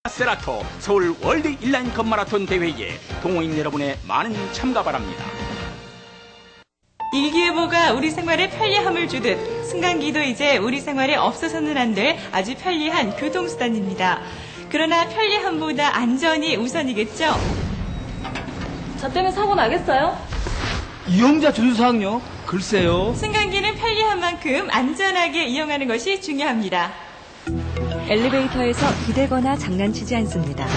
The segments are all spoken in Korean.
세라토 서울 월드 인라인 건마라톤 대회에 동호인 여러분의 많은 참가 바랍니다. 일기예보가 우리 생활에 편리함을 주듯 승강기도 이제 우리 생활에 없어서는 안 될 아주 편리한 교통수단입니다. 그러나 편리함보다 안전이 우선이겠죠? 저 때문에 사고 나겠어요? 이용자 준수사항요? 글쎄요. 승강기는 편리한 만큼 안전하게 이용하는 것이 중요합니다. 엘리베이터에서 기대거나 장난치지 않습니다.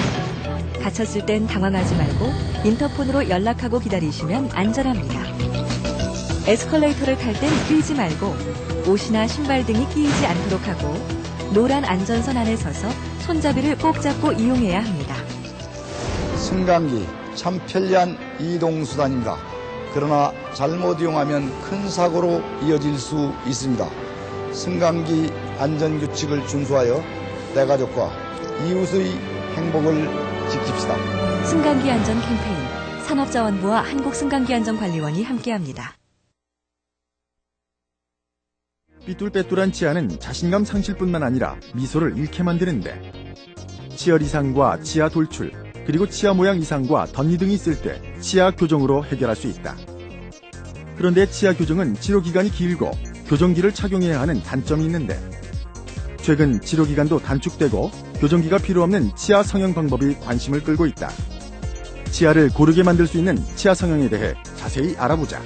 다쳤을 땐 당황하지 말고 인터폰으로 연락하고 기다리시면 안전합니다. 에스컬레이터를 탈 땐 뛰지 말고 옷이나 신발 등이 끼이지 않도록 하고 노란 안전선 안에 서서 손잡이를 꼭 잡고 이용해야 합니다. 승강기 참 편리한 이동수단인가. 그러나 잘못 이용하면 큰 사고로 이어질 수 있습니다. 승강기 안전규칙을 준수하여 내 가족과 이웃의 행복을 지킵시다. 승강기 안전 캠페인 산업자원부와 한국승강기안전관리원이 함께합니다. 삐뚤빼뚤한 치아는 자신감 상실뿐만 아니라 미소를 잃게 만드는데 치열 이상과 치아 돌출, 그리고 치아 모양 이상과 덧니 등이 있을 때 치아 교정으로 해결할 수 있다. 그런데 치아 교정은 치료 기간이 길고 교정기를 착용해야 하는 단점이 있는데 최근 치료 기간도 단축되고 교정기가 필요 없는 치아 성형 방법이 관심을 끌고 있다. 치아를 고르게 만들 수 있는 치아 성형에 대해 자세히 알아보자.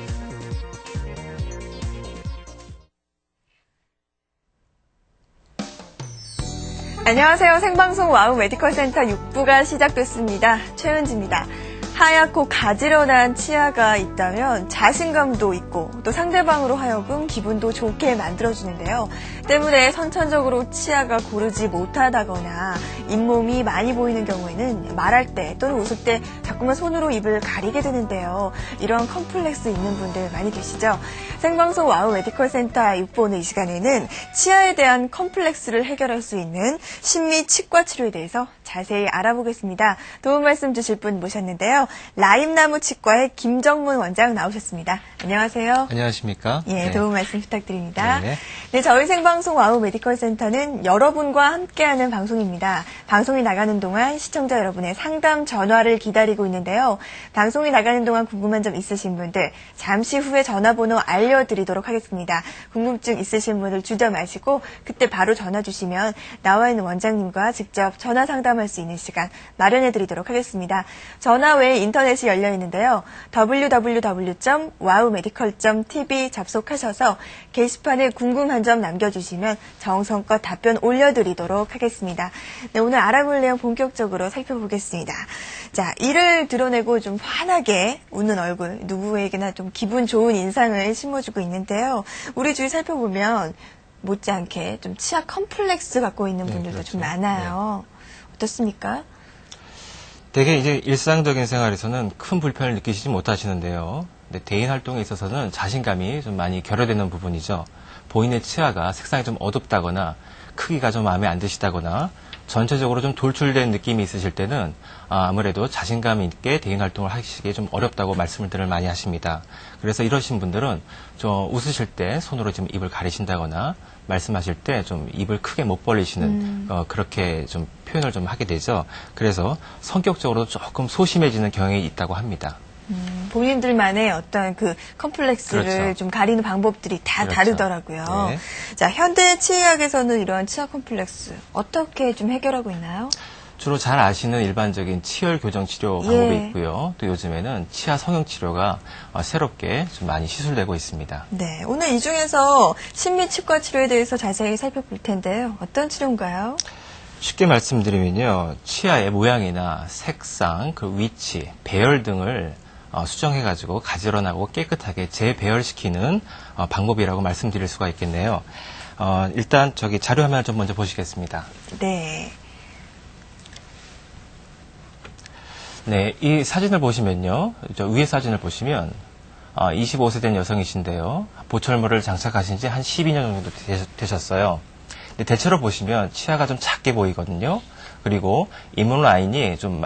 안녕하세요. 생방송 와우 메디컬 센터 6부가 시작됐습니다. 최은지입니다. 하얗고 가지런한 치아가 있다면 자신감도 있고 또 상대방으로 하여금 기분도 좋게 만들어주는데요. 때문에 선천적으로 치아가 고르지 못하다거나 잇몸이 많이 보이는 경우에는 말할 때 또는 웃을 때 자꾸만 손으로 입을 가리게 되는데요. 이런 컴플렉스 있는 분들 많이 계시죠? 생방송 와우 메디컬 센터 6부 오늘 이 시간에는 치아에 대한 컴플렉스를 해결할 수 있는 신미 치과 치료에 대해서 자세히 알아보겠습니다. 도움 말씀 주실 분 모셨는데요. 라임나무 치과의 김정문 원장 나오셨습니다. 안녕하세요. 안녕하십니까? 예, 네. 도움 말씀 부탁드립니다. 네네. 네, 저희 생방송 와우 메디컬 센터는 여러분과 함께하는 방송입니다. 방송이 나가는 동안 시청자 여러분의 상담 전화를 기다리고 있는데요. 방송이 나가는 동안 궁금한 점 있으신 분들 잠시 후에 전화번호 알려드리도록 하겠습니다. 궁금증 있으신 분들 주저 마시고 그때 바로 전화 주시면 나와 있는 원장님과 직접 전화 상담할 수 있는 시간 마련해드리도록 하겠습니다. 전화 외에 인터넷이 열려 있는데요. www.wowmedical.tv 접속하셔서 게시판에 궁금한 점 남겨주시면 정성껏 답변 올려드리도록 하겠습니다. 네, 오늘 알아볼 내용 본격적으로 살펴보겠습니다. 자, 이를 드러내고 좀 환하게 웃는 얼굴, 누구에게나 좀 기분 좋은 인상을 심어주고 있는데요. 우리 주위 살펴보면 못지않게 좀 치아 컴플렉스 갖고 있는 분들도 그렇죠. 좀 많아요. 어떻습니까? 되게 이제 일상적인 생활에서는 큰 불편을 느끼시지 못하시는데요. 근데 대인 활동에 있어서는 자신감이 좀 많이 결여되는 부분이죠. 보이는 치아가 색상이 좀 어둡다거나 크기가 좀 마음에 안 드시다거나 전체적으로 좀 돌출된 느낌이 있으실 때는 아무래도 자신감 있게 대인 활동을 하시기에 좀 어렵다고 말씀을 많이 하십니다. 그래서 이러신 분들은 좀 웃으실 때 손으로 좀 입을 가리신다거나 말씀하실 때 좀 입을 크게 못 벌리시는 그렇게 좀 표현을 좀 하게 되죠. 그래서 성격적으로 조금 소심해지는 경향이 있다고 합니다. 본인들만의 어떤 그 컴플렉스를 그렇죠. 좀 가리는 방법들이 다 그렇죠. 다르더라고요. 네. 자, 현대 치의학에서는 이런 치아 컴플렉스 어떻게 좀 해결하고 있나요? 주로 잘 아시는 일반적인 치열 교정 치료 방법이 있고요. 또 요즘에는 치아 성형 치료가 새롭게 좀 많이 시술되고 있습니다. 네, 오늘 이 중에서 신미치과 치료에 대해서 자세히 살펴볼 텐데요. 어떤 치료인가요? 쉽게 말씀드리면요. 치아의 모양이나 색상, 그 위치, 배열 등을 수정해가지고 가지런하고 깨끗하게 재배열시키는 방법이라고 말씀드릴 수가 있겠네요. 일단 저기 자료 화면을 좀 먼저 보시겠습니다. 네. 네, 이 사진을 보시면요. 저 위에 사진을 보시면 25세 된 여성이신데요. 보철물을 장착하신 지 한 12년 정도 되셨어요. 근데 대체로 보시면 치아가 좀 작게 보이거든요. 그리고 인문 라인이 좀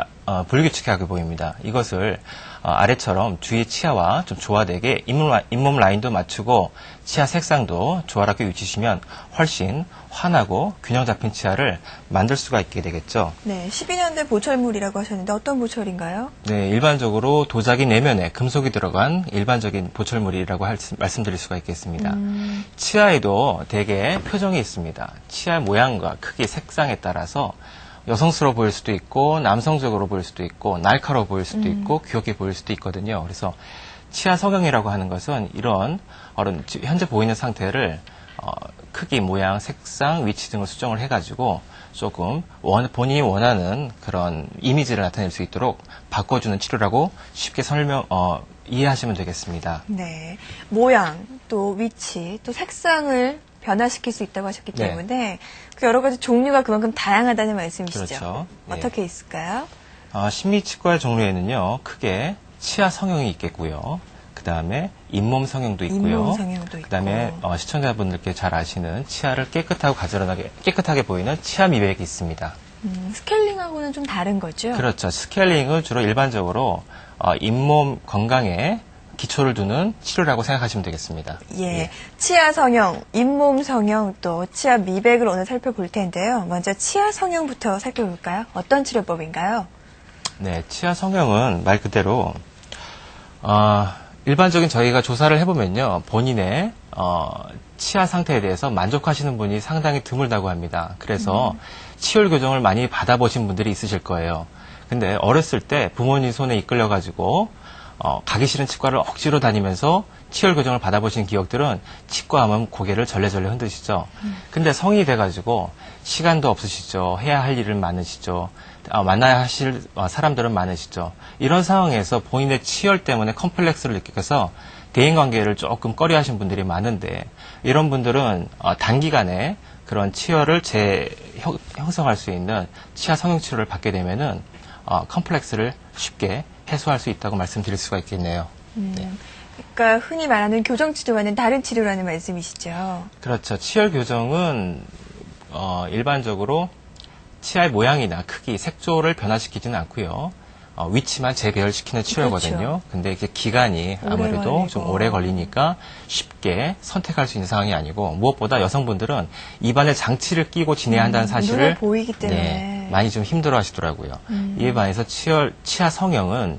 불규칙하게 보입니다. 이것을 아래처럼 주위 치아와 좀 조화되게 잇몸 라인도 맞추고 치아 색상도 조화롭게 위치시면 훨씬 환하고 균형 잡힌 치아를 만들 수가 있게 되겠죠. 네, 12년대 보철물이라고 하셨는데 어떤 보철인가요? 네, 일반적으로 도자기 내면에 금속이 들어간 일반적인 보철물이라고 말씀드릴 수가 있겠습니다. 치아에도 대개 표정이 있습니다. 치아 모양과 크기, 색상에 따라서 여성스러워 보일 수도 있고 남성적으로 보일 수도 있고 날카로워 보일 수도 있고 귀엽게 보일 수도 있거든요. 그래서 치아 성형이라고 하는 것은 이런 현재 보이는 상태를 크기, 모양, 색상, 위치 등을 수정을 해가지고 조금 본인이 원하는 그런 이미지를 나타낼 수 있도록 바꿔주는 치료라고 쉽게 이해하시면 되겠습니다. 네, 모양, 또 위치, 또 색상을 변화시킬 수 있다고 하셨기 네. 때문에 그 여러 가지 종류가 그만큼 다양하다는 말씀이시죠? 그렇죠. 네. 어떻게 있을까요? 심리치과의 종류에는요, 크게 치아 성형이 있겠고요. 그 다음에 잇몸 성형도 있고요. 잇몸 성형도 그 다음에 있고. 시청자분들께 잘 아시는 치아를 깨끗하게 보이는 치아 미백이 있습니다. 스케일링하고는 좀 다른 거죠? 그렇죠. 스케일링은 주로 일반적으로 잇몸 건강에 기초를 두는 치료라고 생각하시면 되겠습니다. 예, 치아 성형, 잇몸 성형, 또 치아 미백을 오늘 살펴볼 텐데요. 먼저 치아 성형부터 살펴볼까요? 어떤 치료법인가요? 네, 치아 성형은 말 그대로 일반적인 저희가 조사를 해보면요, 본인의 치아 상태에 대해서 만족하시는 분이 상당히 드물다고 합니다. 그래서 치열 교정을 많이 받아보신 분들이 있으실 거예요. 근데 어렸을 때 부모님 손에 이끌려가지고 가기 싫은 치과를 억지로 다니면서 치열 교정을 받아보신 기억들은 치과 하면 고개를 절레절레 흔드시죠. 근데 성인이 돼가지고 시간도 없으시죠. 해야 할 일은 많으시죠. 만나야 하실 사람들은 많으시죠. 이런 상황에서 본인의 치열 때문에 컴플렉스를 느껴서 대인관계를 조금 꺼려하신 분들이 많은데, 이런 분들은 단기간에 그런 치열을 형성할 수 있는 치아 성형 치료를 받게 되면은 컴플렉스를 쉽게 해소할 수 있다고 말씀드릴 수가 있겠네요. 네. 그러니까 흔히 말하는 교정 치료와는 다른 치료라는 말씀이시죠? 그렇죠. 치열 교정은 일반적으로 치아의 모양이나 크기, 색조를 변화시키지는 않고요. 위치만 재배열시키는 치료거든요. 그렇죠. 근데 이게 기간이 아무래도 걸리고. 좀 오래 걸리니까 쉽게 선택할 수 있는 상황이 아니고, 무엇보다 여성분들은 입안에 장치를 끼고 지내야 한다는 사실을 눈에 보이기 때문에. 네, 많이 좀 힘들어 하시더라고요. 이에 반해서 치아 성형은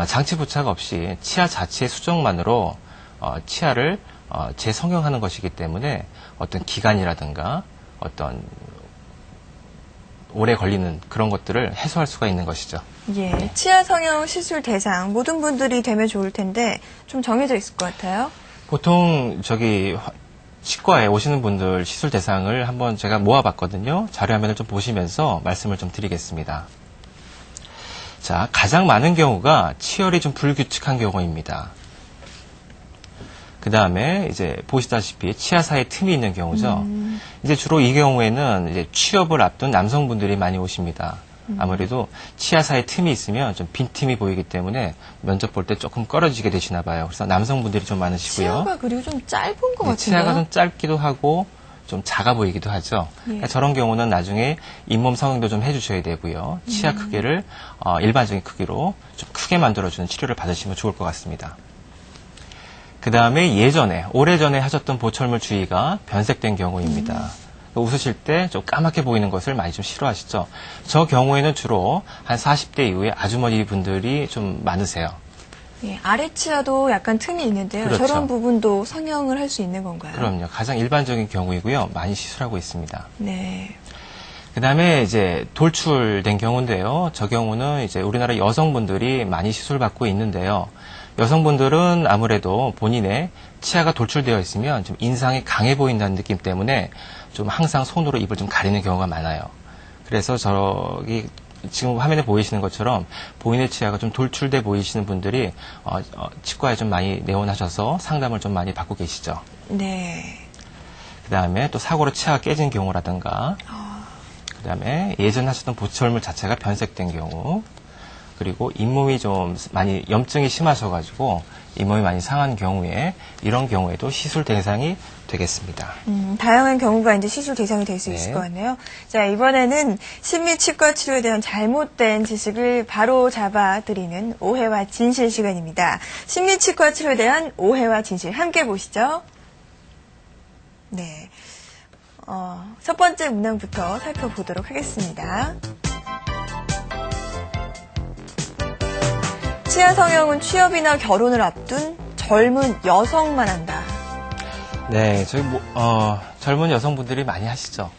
장치 부착 없이 치아 자체의 수정만으로 치아를 재성형하는 것이기 때문에 어떤 기간이라든가 어떤 오래 걸리는 그런 것들을 해소할 수가 있는 것이죠. 예, 치아 성형 시술 대상 모든 분들이 되면 좋을 텐데 좀 정해져 있을 것 같아요. 보통 치과에 오시는 분들 시술 대상을 한번 제가 모아봤거든요. 자료화면을 좀 보시면서 말씀을 좀 드리겠습니다. 자, 가장 많은 경우가 치열이 좀 불규칙한 경우입니다. 그 다음에 이제 보시다시피 치아 사이에 틈이 있는 경우죠. 이제 주로 이 경우에는 이제 취업을 앞둔 남성분들이 많이 오십니다. 아무래도 치아 사이에 틈이 있으면 좀 빈틈이 보이기 때문에 면접 볼 때 조금 꺼려지게 되시나 봐요. 그래서 남성분들이 좀 많으시고요. 치아가 그리고 좀 짧은 것 같은데요? 치아가 좀 짧기도 하고 좀 작아 보이기도 하죠. 그러니까 저런 경우는 나중에 잇몸 성형도 좀 해주셔야 되고요. 치아 크기를 일반적인 크기로 좀 크게 만들어주는 치료를 받으시면 좋을 것 같습니다. 그 다음에 오래전에 하셨던 보철물 주위가 변색된 경우입니다. 웃으실 때 좀 까맣게 보이는 것을 많이 좀 싫어하시죠. 저 경우에는 주로 한 40대 이후에 아주머니 분들이 좀 많으세요. 예, 아래치아도 약간 틈이 있는데요. 그렇죠. 저런 부분도 성형을 할 수 있는 건가요? 그럼요. 가장 일반적인 경우이고요. 많이 시술하고 있습니다. 네. 그 다음에 이제 돌출된 경우인데요. 저 경우는 이제 우리나라 여성분들이 많이 시술받고 있는데요. 여성분들은 아무래도 본인의 치아가 돌출되어 있으면 좀 인상이 강해 보인다는 느낌 때문에 좀 항상 손으로 입을 좀 가리는 경우가 많아요. 그래서 지금 화면에 보이시는 것처럼 본인의 치아가 좀 돌출돼 보이시는 분들이 치과에 좀 많이 내원하셔서 상담을 좀 많이 받고 계시죠. 네. 그 다음에 또 사고로 치아가 깨진 경우라든가, 그 다음에 예전 하셨던 보철물 자체가 변색된 경우, 그리고 잇몸이 좀 많이 염증이 심하셔가지고 잇몸이 많이 상한 경우에 이런 경우에도 시술 대상이 되겠습니다. 다양한 경우가 이제 시술 대상이 될 수 네. 있을 것 같네요. 자, 이번에는 신미치과 치료에 대한 잘못된 지식을 바로 잡아드리는 오해와 진실 시간입니다. 신미치과 치료에 대한 오해와 진실 함께 보시죠. 네. 첫 번째 문항부터 살펴보도록 하겠습니다. 치아 성형은 취업이나 결혼을 앞둔 젊은 여성만 한다. 네, 저희 젊은 여성분들이 많이 하시죠.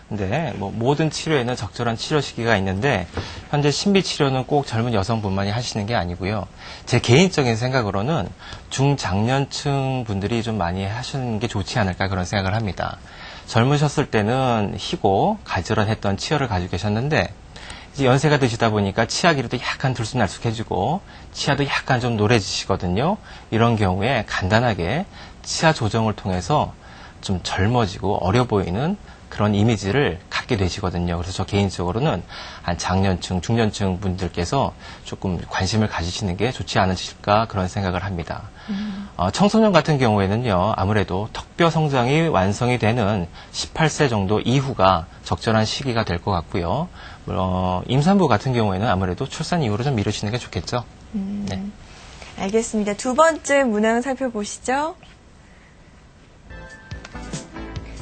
근데 모든 치료에는 적절한 치료 시기가 있는데 현재 신비 치료는 꼭 젊은 여성분만이 하시는 게 아니고요. 제 개인적인 생각으로는 중장년층 분들이 좀 많이 하시는 게 좋지 않을까 그런 생각을 합니다. 젊으셨을 때는 희고 가지런했던 치열을 가지고 계셨는데 이제 연세가 드시다 보니까 치아 길이도 약간 들쑥날쑥해지고 치아도 약간 좀 노래지시거든요. 이런 경우에 간단하게 치아 조정을 통해서 좀 젊어지고 어려 보이는 그런 이미지를 갖게 되시거든요. 그래서 저 개인적으로는 한 장년층, 중년층 분들께서 조금 관심을 가지시는 게 좋지 않으실까 그런 생각을 합니다. 청소년 같은 경우에는요, 아무래도 턱뼈 성장이 완성이 되는 18세 정도 이후가 적절한 시기가 될 것 같고요. 임산부 같은 경우에는 아무래도 출산 이후로 좀 미루시는 게 좋겠죠. 네. 알겠습니다. 두 번째 문항 살펴보시죠.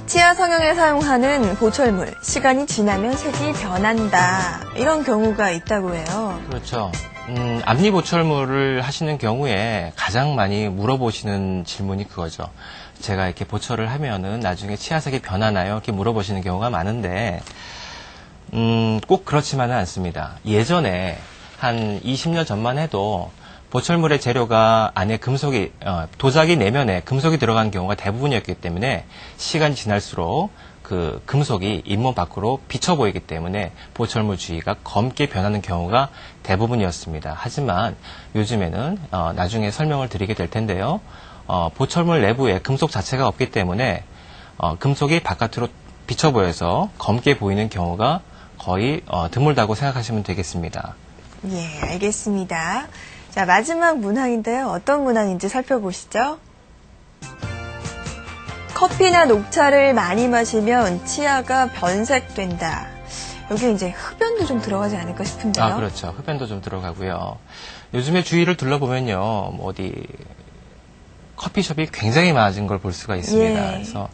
치아 성형에 사용하는 보철물, 시간이 지나면 색이 변한다. 이런 경우가 있다고 해요. 그렇죠. 앞니 보철물을 하시는 경우에 가장 많이 물어보시는 질문이 그거죠. 제가 이렇게 보철을 하면은 나중에 치아색이 변하나요? 이렇게 물어보시는 경우가 많은데, 꼭 그렇지만은 않습니다. 예전에 한 20년 전만 해도 보철물의 재료가 안에 금속이, 도자기 내면에 금속이 들어간 경우가 대부분이었기 때문에 시간이 지날수록 그 금속이 잇몸 밖으로 비쳐 보이기 때문에 보철물 주위가 검게 변하는 경우가 대부분이었습니다. 하지만 요즘에는, 나중에 설명을 드리게 될 텐데요. 보철물 내부에 금속 자체가 없기 때문에, 금속이 바깥으로 비쳐 보여서 검게 보이는 경우가 거의, 드물다고 생각하시면 되겠습니다. 예, 알겠습니다. 자, 마지막 문항인데요. 어떤 문항인지 살펴보시죠. 커피나 녹차를 많이 마시면 치아가 변색된다. 여기 이제 흡연도 좀 들어가지 않을까 싶은데요. 아, 그렇죠. 흡연도 좀 들어가고요. 요즘에 주위를 둘러보면요, 어디 커피숍이 굉장히 많아진 걸 볼 수가 있습니다. 예. 그래서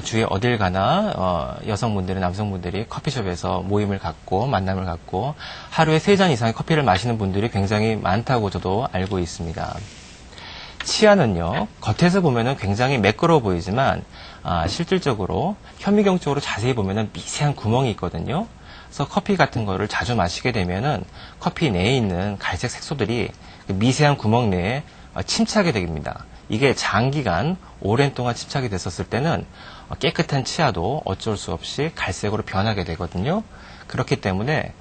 주위에 어딜 가나 여성분들이, 남성분들이 커피숍에서 모임을 갖고 만남을 갖고 하루에 3잔 이상의 커피를 마시는 분들이 굉장히 많다고 저도 알고 있습니다. 치아는요, 겉에서 보면은 굉장히 매끄러워 보이지만 실질적으로 현미경 쪽으로 자세히 보면은 미세한 구멍이 있거든요. 그래서 커피 같은 거를 자주 마시게 되면은 커피 내에 있는 갈색 색소들이 그 미세한 구멍 내에 침착하게 됩니다. 이게 장기간 오랜 동안 침착이 됐었을 때는 깨끗한 치아도 어쩔 수 없이 갈색으로 변하게 되거든요. 그렇기 때문에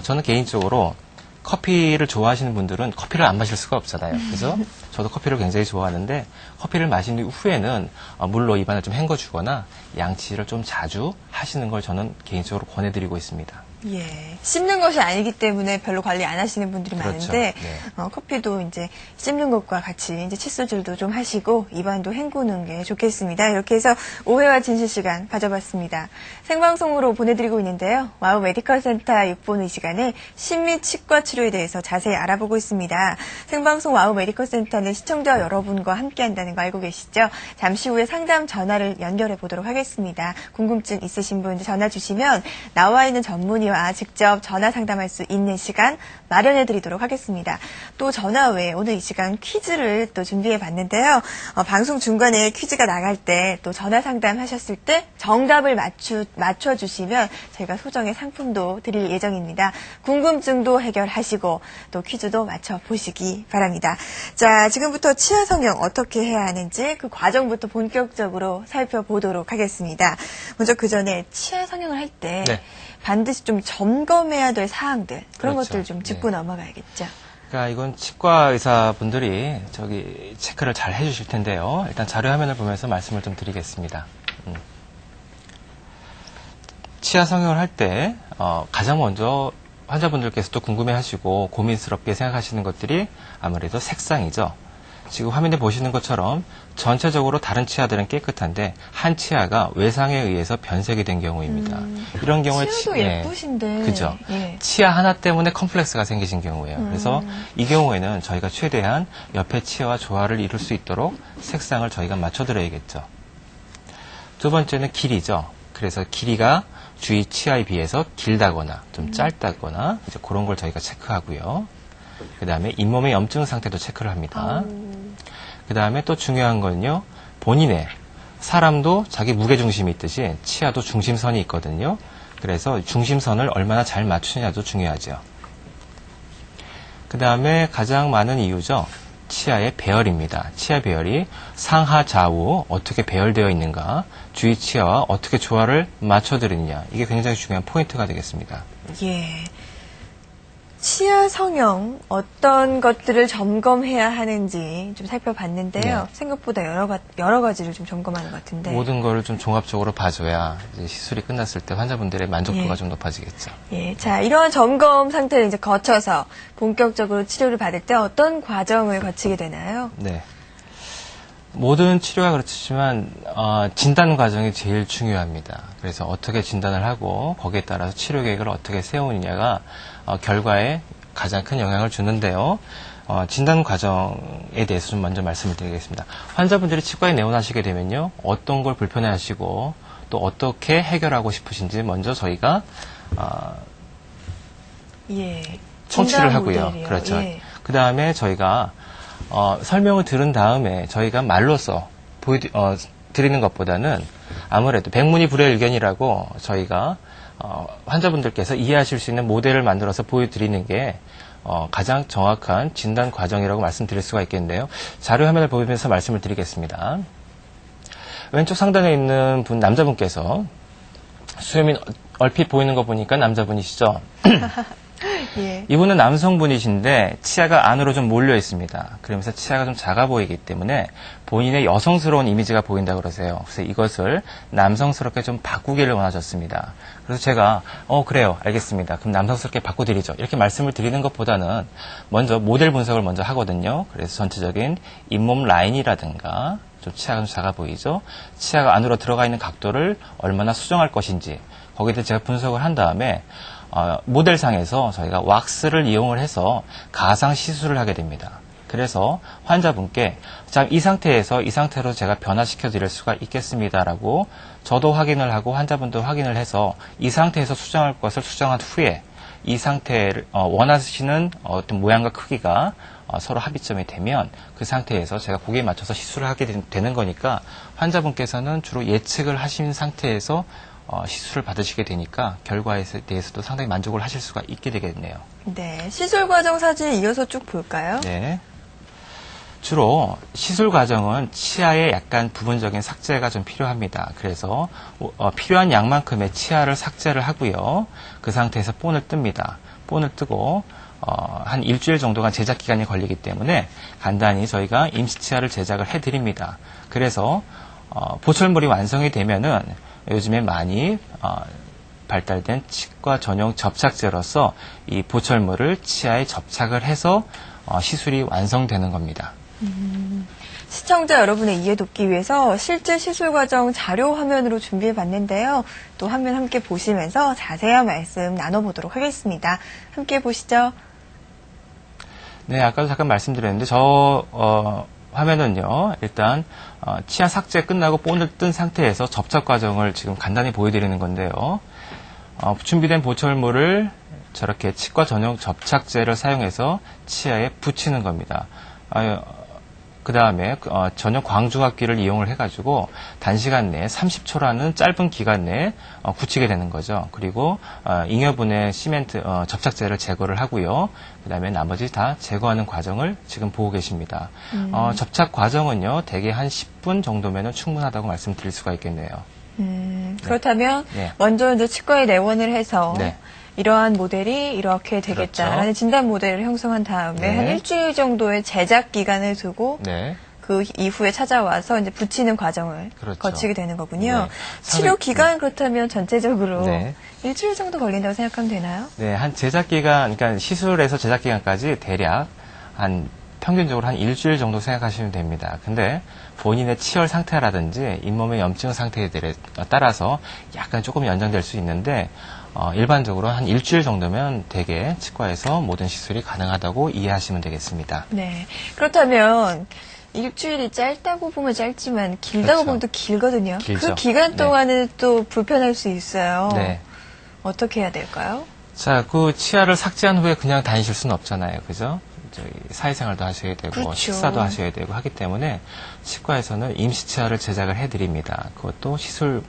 저는 개인적으로 커피를 좋아하시는 분들은 커피를 안 마실 수가 없잖아요. 그래서 저도 커피를 굉장히 좋아하는데 커피를 마신 후에는 물로 입안을 좀 헹궈주거나 양치를 좀 자주 하시는 걸 저는 개인적으로 권해드리고 있습니다. 예, 씹는 것이 아니기 때문에 별로 관리 안 하시는 분들이 그렇죠. 많은데 네. 커피도 이제 씹는 것과 같이 이제 칫솔질도 좀 하시고 입안도 헹구는 게 좋겠습니다. 이렇게 해서 오해와 진실 시간 가져봤습니다. 생방송으로 보내드리고 있는데요. 와우 메디컬 센터 6번 이 시간에 신미 치과 치료에 대해서 자세히 알아보고 있습니다. 생방송 와우 메디컬 센터는 시청자 여러분과 함께한다는 거 알고 계시죠? 잠시 후에 상담 전화를 연결해 보도록 하겠습니다. 궁금증 있으신 분 전화 주시면 나와 있는 전문의와 직접 전화 상담할 수 있는 시간 마련해 드리도록 하겠습니다. 또 전화 외에 오늘 이 시간 퀴즈를 또 준비해 봤는데요. 방송 중간에 퀴즈가 나갈 때 또 전화 상담하셨을 때 정답을 맞춰 주시면 저희가 소정의 상품도 드릴 예정입니다. 궁금증도 해결하시고 또 퀴즈도 맞춰 보시기 바랍니다. 자, 지금부터 치아 성형 어떻게 해야 하는지 그 과정부터 본격적으로 살펴보도록 하겠습니다. 먼저 그 전에 치아 성형을 할 때 네. 반드시 좀 점검해야 될 사항들 그런 그렇죠. 것들 좀 짚고 네. 넘어가야겠죠. 그러니까 이건 치과 의사분들이 체크를 잘 해주실 텐데요. 일단 자료 화면을 보면서 말씀을 좀 드리겠습니다. 치아 성형을 할 때 가장 먼저 환자분들께서도 궁금해하시고 고민스럽게 생각하시는 것들이 아무래도 색상이죠. 지금 화면에 보시는 것처럼 전체적으로 다른 치아들은 깨끗한데 한 치아가 외상에 의해서 변색이 된 경우입니다. 이런 경우에 치아도 예쁘신데. 그죠. 예. 치아 하나 때문에 컴플렉스가 생기신 경우예요. 그래서 이 경우에는 저희가 최대한 옆에 치아와 조화를 이룰 수 있도록 색상을 저희가 맞춰드려야겠죠. 두 번째는 길이죠. 그래서 길이가 주위 치아에 비해서 길다거나 좀 짧다거나 이제 그런 걸 저희가 체크하고요. 그 다음에 잇몸의 염증 상태도 체크를 합니다. 그 다음에 또 중요한 건요, 본인의 사람도 자기 무게중심이 있듯이 치아도 중심선이 있거든요. 그래서 중심선을 얼마나 잘 맞추느냐도 중요하죠. 그 다음에 가장 많은 이유죠. 치아의 배열입니다. 치아 배열이 상하 좌우 어떻게 배열되어 있는가, 주위 치아와 어떻게 조화를 맞춰드리느냐, 이게 굉장히 중요한 포인트가 되겠습니다. 예. 치아 성형 어떤 것들을 점검해야 하는지 좀 살펴봤는데요. 네. 생각보다 여러 가지를 좀 점검하는 것 같은데. 모든 거를 좀 종합적으로 봐줘야 이제 시술이 끝났을 때 환자분들의 만족도가 예. 좀 높아지겠죠. 예, 자, 이러한 점검 상태를 이제 거쳐서 본격적으로 치료를 받을 때 어떤 과정을 거치게 되나요? 네. 모든 치료가 그렇지만 진단 과정이 제일 중요합니다. 그래서 어떻게 진단을 하고 거기에 따라서 치료 계획을 어떻게 세우느냐가 결과에 가장 큰 영향을 주는데요. 진단 과정에 대해서 좀 먼저 말씀을 드리겠습니다. 환자분들이 치과에 내원하시게 되면요, 어떤 걸 불편해하시고 또 어떻게 해결하고 싶으신지 먼저 저희가 예. 청취를 진단 하고요. 모델이요. 그렇죠. 예. 그 다음에 저희가 설명을 들은 다음에 저희가 말로써 드리는 것보다는 아무래도 백문이불여일견이라고 저희가 환자분들께서 이해하실 수 있는 모델을 만들어서 보여드리는 게 가장 정확한 진단 과정이라고 말씀드릴 수가 있겠는데요. 자료 화면을 보면서 말씀을 드리겠습니다. 왼쪽 상단에 있는 남자분께서 수염이 얼핏 보이는 거 보니까 남자분이시죠? 예. 이분은 남성분이신데 치아가 안으로 좀 몰려 있습니다. 그러면서 치아가 좀 작아 보이기 때문에 본인의 여성스러운 이미지가 보인다고 그러세요. 그래서 이것을 남성스럽게 좀 바꾸기를 원하셨습니다. 그래서 제가 그래요, 알겠습니다. 그럼 남성스럽게 바꿔드리죠. 이렇게 말씀을 드리는 것보다는 먼저 모델 분석을 먼저 하거든요. 그래서 전체적인 잇몸 라인이라든가 좀 치아가 좀 작아 보이죠. 치아가 안으로 들어가 있는 각도를 얼마나 수정할 것인지 거기에 대해 제가 분석을 한 다음에 모델상에서 저희가 왁스를 이용을 해서 가상 시술을 하게 됩니다. 그래서 환자분께 자, 이 상태로 제가 변화시켜 드릴 수가 있겠습니다라고 저도 확인을 하고 환자분도 확인을 해서 이 상태에서 수정할 것을 수정한 후에 이 상태를 원하시는 어떤 모양과 크기가 서로 합의점이 되면 그 상태에서 제가 거기에 맞춰서 시술을 하게 되는 거니까 환자분께서는 주로 예측을 하신 상태에서 시술을 받으시게 되니까 결과에 대해서도 상당히 만족을 하실 수가 있게 되겠네요. 네, 시술 과정 사진 이어서 쭉 볼까요? 네. 주로 시술 과정은 치아에 약간 부분적인 삭제가 좀 필요합니다. 그래서 필요한 양만큼의 치아를 삭제를 하고요. 그 상태에서 본을 뜹니다. 본을 뜨고 한 일주일 정도가 제작 기간이 걸리기 때문에 간단히 저희가 임시치아를 제작을 해드립니다. 그래서 보철물이 완성이 되면은 요즘에 많이 발달된 치과 전용 접착제로서 이 보철물을 치아에 접착을 해서 시술이 완성되는 겁니다. 시청자 여러분의 이해 돕기 위해서 실제 시술 과정 자료 화면으로 준비해 봤는데요. 또 화면 함께 보시면서 자세한 말씀 나눠보도록 하겠습니다. 함께 보시죠. 네, 아까도 잠깐 말씀드렸는데 화면은요, 일단 치아 삭제 끝나고 본을 뜬 상태에서 접착 과정을 지금 간단히 보여드리는 건데요. 준비된 보철물을 저렇게 치과 전용 접착제를 사용해서 치아에 붙이는 겁니다. 그 다음에 전용 광주압기를 이용을 해가지고 단시간 내에 30초라는 짧은 기간 내에 굳히게 되는 거죠. 그리고 잉여분의 시멘트 접착제를 제거를 하고요. 그 다음에 나머지 다 제거하는 과정을 지금 보고 계십니다. 접착 과정은요, 대개 한 10분 정도면 충분하다고 말씀드릴 수가 있겠네요. 그렇다면 네. 먼저 이제 치과에 내원을 해서 네. 이러한 모델이 이렇게 되겠다라는 그렇죠. 진단 모델을 형성한 다음에 네. 한 일주일 정도의 제작 기간을 두고 네. 그 이후에 찾아와서 이제 붙이는 과정을 그렇죠. 거치게 되는 거군요. 네. 치료 기간 그렇다면 전체적으로 네. 일주일 정도 걸린다고 생각하면 되나요? 네, 한 제작 기간, 그러니까 시술에서 제작 기간까지 대략 한 평균적으로 한 일주일 정도 생각하시면 됩니다. 근데 본인의 치열 상태라든지 잇몸의 염증 상태에 따라서 약간 조금 연장될 수 있는데 일반적으로 한 일주일 정도면 대개 치과에서 모든 시술이 가능하다고 이해하시면 되겠습니다. 네. 그렇다면 일주일이 짧다고 보면 짧지만 길다고 그렇죠. 보면 또 길거든요. 길죠. 그 기간 네. 동안은 또 불편할 수 있어요. 네. 어떻게 해야 될까요? 자, 그 치아를 삭제한 후에 그냥 다니실 수는 없잖아요. 그죠? 저희 사회생활도 하셔야 되고 그렇죠. 식사도 하셔야 되고 하기 때문에 치과에서는 임시 치아를 제작을 해드립니다. 그것도 시술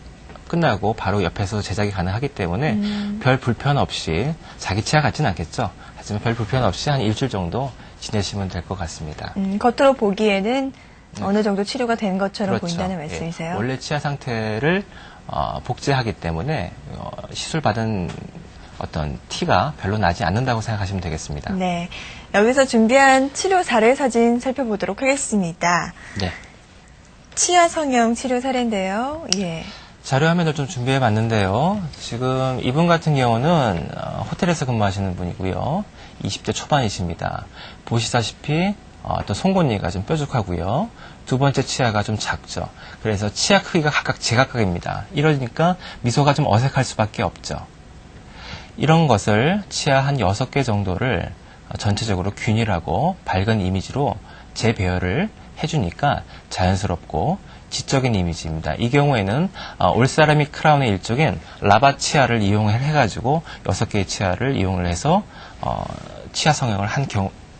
끝나고 바로 옆에서 제작이 가능하기 때문에 별 불편 없이 자기 치아 같지는 않겠죠. 하지만 별 불편 없이 한 일주일 정도 지내시면 될 것 같습니다. 겉으로 보기에는 어느 정도 치료가 된 것처럼 보인다는 예, 말씀이세요? 원래 치아 상태를 복제하기 때문에 시술 받은 어떤 티가 별로 나지 않는다고 생각하시면 되겠습니다. 네. 여기서 준비한 치료 사례 사진 살펴보도록 하겠습니다. 네. 치아 성형 치료 사례인데요. 예. 자료 화면을 좀 준비해 봤는데요. 지금 이분 같은 경우는 호텔에서 근무하시는 분이고요. 20대 초반이십니다. 보시다시피 또 송곳니가 좀 뾰족하고요. 두 번째 치아가 좀 작죠. 그래서 치아 크기가 각각 제각각입니다. 이러니까 미소가 좀 어색할 수밖에 없죠. 이런 것을 치아 한 6개 정도를 전체적으로 균일하고 밝은 이미지로 재배열을 해주니까 자연스럽고 지적인 이미지입니다. 이 경우에는 올사라믹 크라운의 일종인 라바 치아를 이용을 해가지고 6개의 치아를 이용을 해서 치아 성형을 한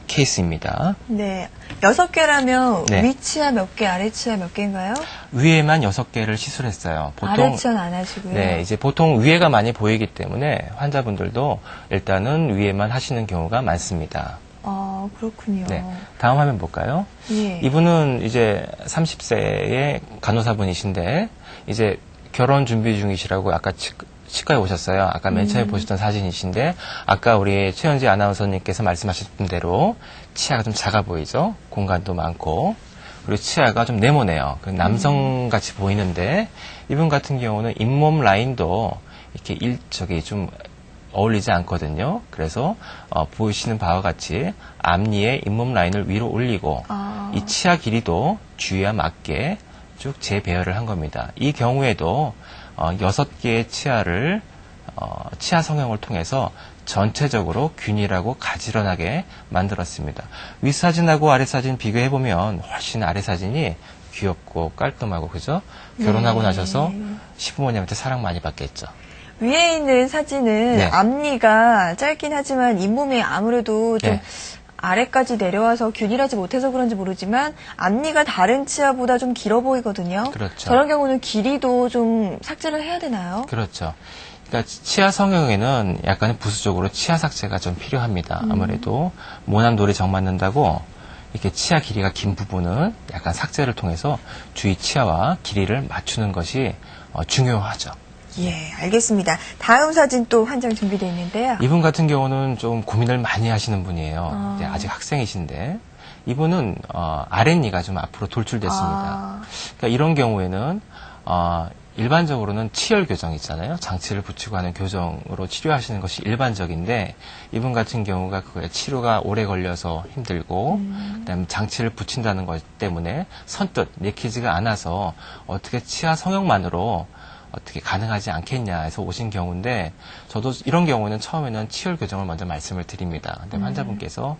케이스입니다. 네. 6개라면 네. 위 치아 몇 개, 아래 치아 몇 개인가요? 위에만 6개를 시술했어요. 아래 치아는 안 하시고요. 네, 이제 보통 위에가 많이 보이기 때문에 환자분들도 일단은 위에만 하시는 경우가 많습니다. 아, 그렇군요. 네. 다음 화면 볼까요? 예. 이분은 이제 30세의 간호사분이신데 이제 결혼 준비 중이시라고 아까 치과에 오셨어요. 아까 맨 처음에 보셨던 사진이신데 아까 우리 최현지 아나운서님께서 말씀하셨던 대로 치아가 좀 작아 보이죠? 공간도 많고 그리고 치아가 좀 네모네요. 남성같이 보이는데 이분 같은 경우는 잇몸 라인도 이렇게 좀 어울리지 않거든요. 그래서 보이시는 바와 같이 앞니의 잇몸 라인을 위로 올리고 이 치아 길이도 주위와 맞게 쭉 재배열을 한 겁니다. 이 경우에도 6개의 치아를 치아 성형을 통해서 전체적으로 균일하고 가지런하게 만들었습니다. 윗사진하고 아랫사진 비교해보면 훨씬 아랫사진이 귀엽고 깔끔하고 그죠? 결혼하고 나셔서 시부모님한테 사랑 많이 받겠죠. 위에 있는 사진은 네. 앞니가 짧긴 하지만 잇몸이 아무래도 좀 네. 아래까지 내려와서 균일하지 못해서 그런지 모르지만 앞니가 다른 치아보다 좀 길어 보이거든요. 그렇죠. 저런 경우는 길이도 좀 삭제를 해야 되나요? 그렇죠. 그러니까 치아 성형에는 약간 부수적으로 치아 삭제가 좀 필요합니다. 아무래도 모낭돌이 정맞는다고 이렇게 치아 길이가 긴 부분은 약간 삭제를 통해서 주위 치아와 길이를 맞추는 것이 중요하죠. 예, 알겠습니다. 다음 사진 또 한 장 준비되어 있는데요. 이분 같은 경우는 좀 고민을 많이 하시는 분이에요. 이제 아직 학생이신데 이분은 아랫니가 좀 앞으로 돌출됐습니다. 그러니까 이런 경우에는 일반적으로는 치열 교정 있잖아요. 장치를 붙이고 하는 교정으로 치료하시는 것이 일반적인데 이분 같은 경우가 그거에 치료가 오래 걸려서 힘들고 그다음에 장치를 붙인다는 것 때문에 선뜻 내키지가 않아서 어떻게 치아 성형만으로 어떻게 가능하지 않겠냐 해서 오신 경우인데 저도 이런 경우는 처음에는 치열 교정을 먼저 말씀을 드립니다. 근데 환자분께서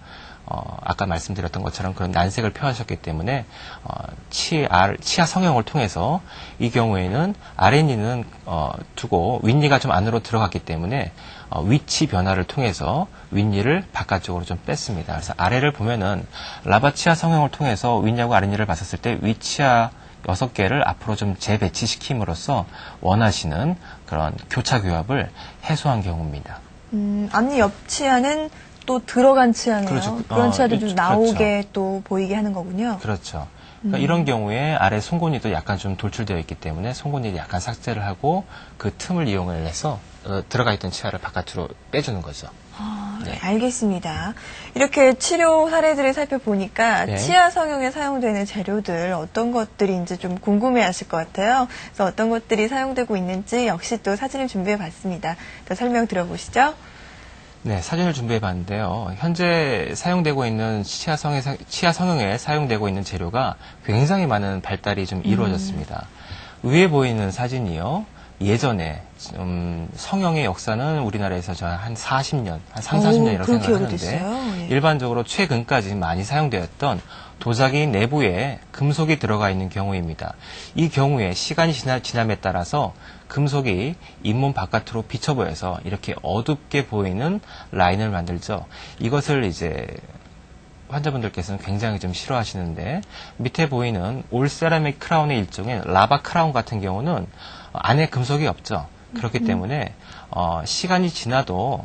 아까 말씀드렸던 것처럼 그런 난색을 표하셨기 때문에 치아 성형을 통해서 이 경우에는 아랫니는 두고 윗니가 좀 안으로 들어갔기 때문에 위치 변화를 통해서 윗니를 바깥쪽으로 좀 뺐습니다. 그래서 아래를 보면은 라바 치아 성형을 통해서 윗니하고 아랫니를 봤었을 때 위치아 6개를 앞으로 좀 재배치시킴으로써 원하시는 그런 교차 교합을 해소한 경우입니다. 앞니 옆 치아는 또 들어간 치아네요. 그렇죠. 그런 치아도 좀 그렇죠. 나오게 또 보이게 하는 거군요. 그렇죠. 그러니까 이런 경우에 아래 송곳니도 약간 좀 돌출되어 있기 때문에 송곳니를 약간 삭제를 하고 그 틈을 이용을 해서 들어가 있던 치아를 바깥으로 빼주는 거죠. 네, 알겠습니다. 이렇게 치료 사례들을 살펴보니까 네. 치아 성형에 사용되는 재료들 어떤 것들인지 좀 궁금해하실 것 같아요. 그래서 어떤 것들이 사용되고 있는지 역시 또 사진을 준비해봤습니다. 더 설명 들어보시죠. 네, 사진을 준비해 봤는데요. 현재 사용되고 있는 치아 성형에 사용되고 있는 재료가 굉장히 많은 발달이 좀 이루어졌습니다. 위에 보이는 사진이요. 예전에 성형의 역사는 우리나라에서 한 40년, 한 3, 40년이라고 그렇게 생각하는데 오래됐어요? 예. 일반적으로 최근까지 많이 사용되었던 도자기 내부에 금속이 들어가 있는 경우입니다. 이 경우에 시간이 지남에 따라서 금속이 잇몸 바깥으로 비쳐 보여서 이렇게 어둡게 보이는 라인을 만들죠. 이것을 이제 환자분들께서는 굉장히 좀 싫어하시는데 밑에 보이는 올 세라믹 크라운의 일종의 라바 크라운 같은 경우는 안에 금속이 없죠. 그렇기 때문에 시간이 지나도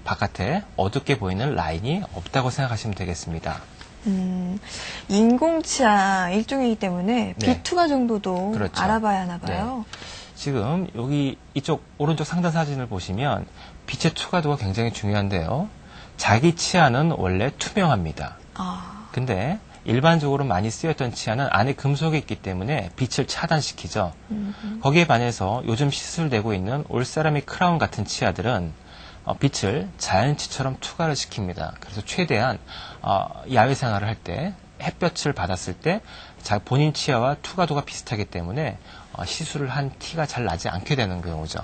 바깥에 어둡게 보이는 라인이 없다고 생각하시면 되겠습니다. 인공치아 일종이기 때문에 네. 비투가 정도도 그렇죠. 알아봐야 하나 봐요. 지금 여기 이쪽 오른쪽 상단 사진을 보시면 빛의 투과도가 굉장히 중요한데요. 자기 치아는 원래 투명합니다. 근데 일반적으로 많이 쓰였던 치아는 안에 금속이 있기 때문에 빛을 차단시키죠. 거기에 반해서 요즘 시술되고 있는 올세라믹 크라운 같은 치아들은 빛을 자연치처럼 투과를 시킵니다. 그래서 최대한 야외 생활을 할 때 햇볕을 받았을 때 본인 치아와 투과도가 비슷하기 때문에 시술을 한 티가 잘 나지 않게 되는 경우죠.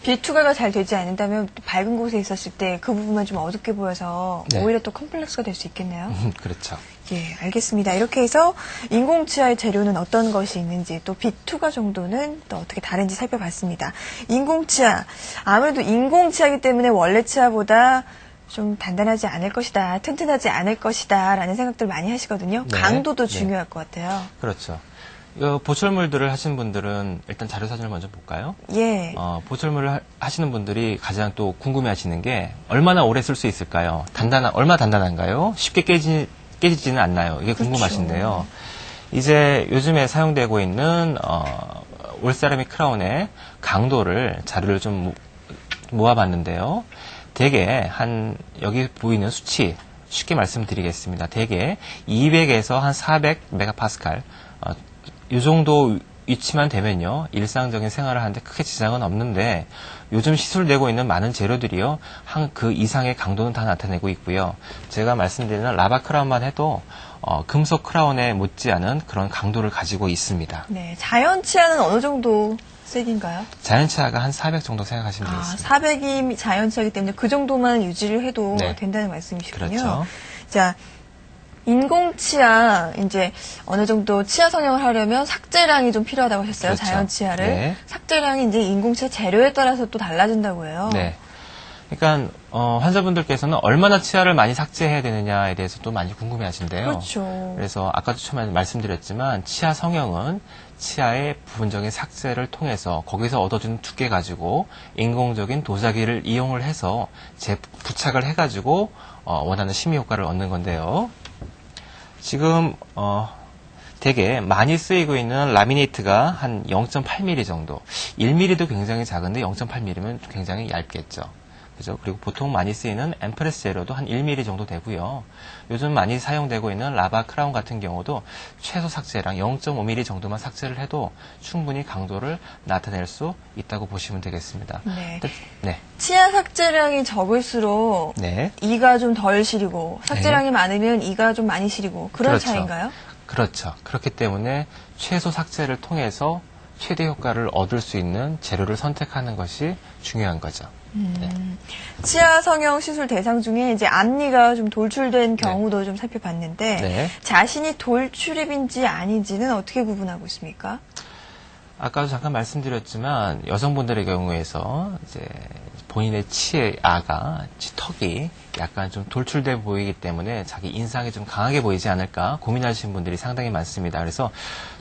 빛 투과가 잘 되지 않는다면 밝은 곳에 있었을 때 그 부분만 좀 어둡게 보여서 네. 오히려 또 컴플렉스가 될 수 있겠네요. 그렇죠. 예, 알겠습니다. 이렇게 해서 인공치아의 재료는 어떤 것이 있는지 또 빛 투과 정도는 또 어떻게 다른지 살펴봤습니다. 인공치아, 아무래도 인공치아이기 때문에 원래 치아보다 좀 단단하지 않을 것이다, 튼튼하지 않을 것이다 라는 생각들 많이 하시거든요. 네. 강도도 네. 중요할 것 같아요. 그렇죠. 보철물들을 하신 분들은 일단 자료 사진을 먼저 볼까요? 예. 보철물을 하시는 분들이 가장 또 궁금해 하시는 게 얼마나 오래 쓸 수 있을까요? 얼마 단단한가요? 쉽게 깨지지는 않나요? 이게 궁금하신데요. 이제 요즘에 사용되고 있는 올세라믹 크라운의 강도를 자료를 좀 모아봤는데요. 대개 여기 보이는 수치 쉽게 말씀드리겠습니다. 대개 200에서 한 400 메가파스칼 이 정도 위치만 되면요, 일상적인 생활을 하는데 크게 지장은 없는데, 요즘 시술되고 있는 많은 재료들이요, 그 이상의 강도는 다 나타내고 있고요. 제가 말씀드리는 라바 크라운만 해도, 금속 크라운에 못지않은 그런 강도를 가지고 있습니다. 네. 자연 치아는 어느 정도 섹인가요? 자연 치아가 한 400 정도 생각하시면 되겠습니다. 400이 자연 치아이기 때문에 그 정도만 유지를 해도 네. 된다는 말씀이시군요. 그렇죠. 자, 인공치아, 이제 어느 정도 치아 성형을 하려면 삭제량이 좀 필요하다고 하셨어요. 그렇죠. 자연 치아를. 네. 삭제량이 이제 인공치아 재료에 따라서 또 달라진다고 해요. 네. 그러니까 환자분들께서는 얼마나 치아를 많이 삭제해야 되느냐에 대해서 또 많이 궁금해 하신대요. 그렇죠. 그래서 아까도 처음에 말씀드렸지만 치아 성형은 치아의 부분적인 삭제를 통해서 거기서 얻어지는 두께 가지고 인공적인 도자기를 이용을 해서 부착을 해가지고 원하는 심의 효과를 얻는 건데요. 지금 되게 많이 쓰이고 있는 라미네이트가 한 0.8mm 정도, 1mm도 굉장히 작은데 0.8mm면 굉장히 얇겠죠. 그죠? 그리고 보통 많이 쓰이는 엠프레스 재료도 한 1mm 정도 되고요. 요즘 많이 사용되고 있는 라바 크라운 같은 경우도 최소 삭제량 0.5mm 정도만 삭제를 해도 충분히 강도를 나타낼 수 있다고 보시면 되겠습니다. 네. 네. 치아 삭제량이 적을수록 네. 이가 좀 덜 시리고 삭제량이 많으면 이가 좀 많이 시리고 그런 그렇죠. 차이인가요? 그렇죠. 그렇기 때문에 최소 삭제를 통해서 최대 효과를 얻을 수 있는 재료를 선택하는 것이 중요한 거죠. 네. 치아 성형 시술 대상 중에 이제 앞니가 좀 돌출된 경우도 좀 살펴봤는데 네. 자신이 돌출입인지 아닌지는 어떻게 구분하고 있습니까? 아까도 잠깐 말씀드렸지만 여성분들의 경우에서 이제 본인의 턱이 약간 좀 돌출돼 보이기 때문에 자기 인상이 좀 강하게 보이지 않을까 고민하시는 분들이 상당히 많습니다. 그래서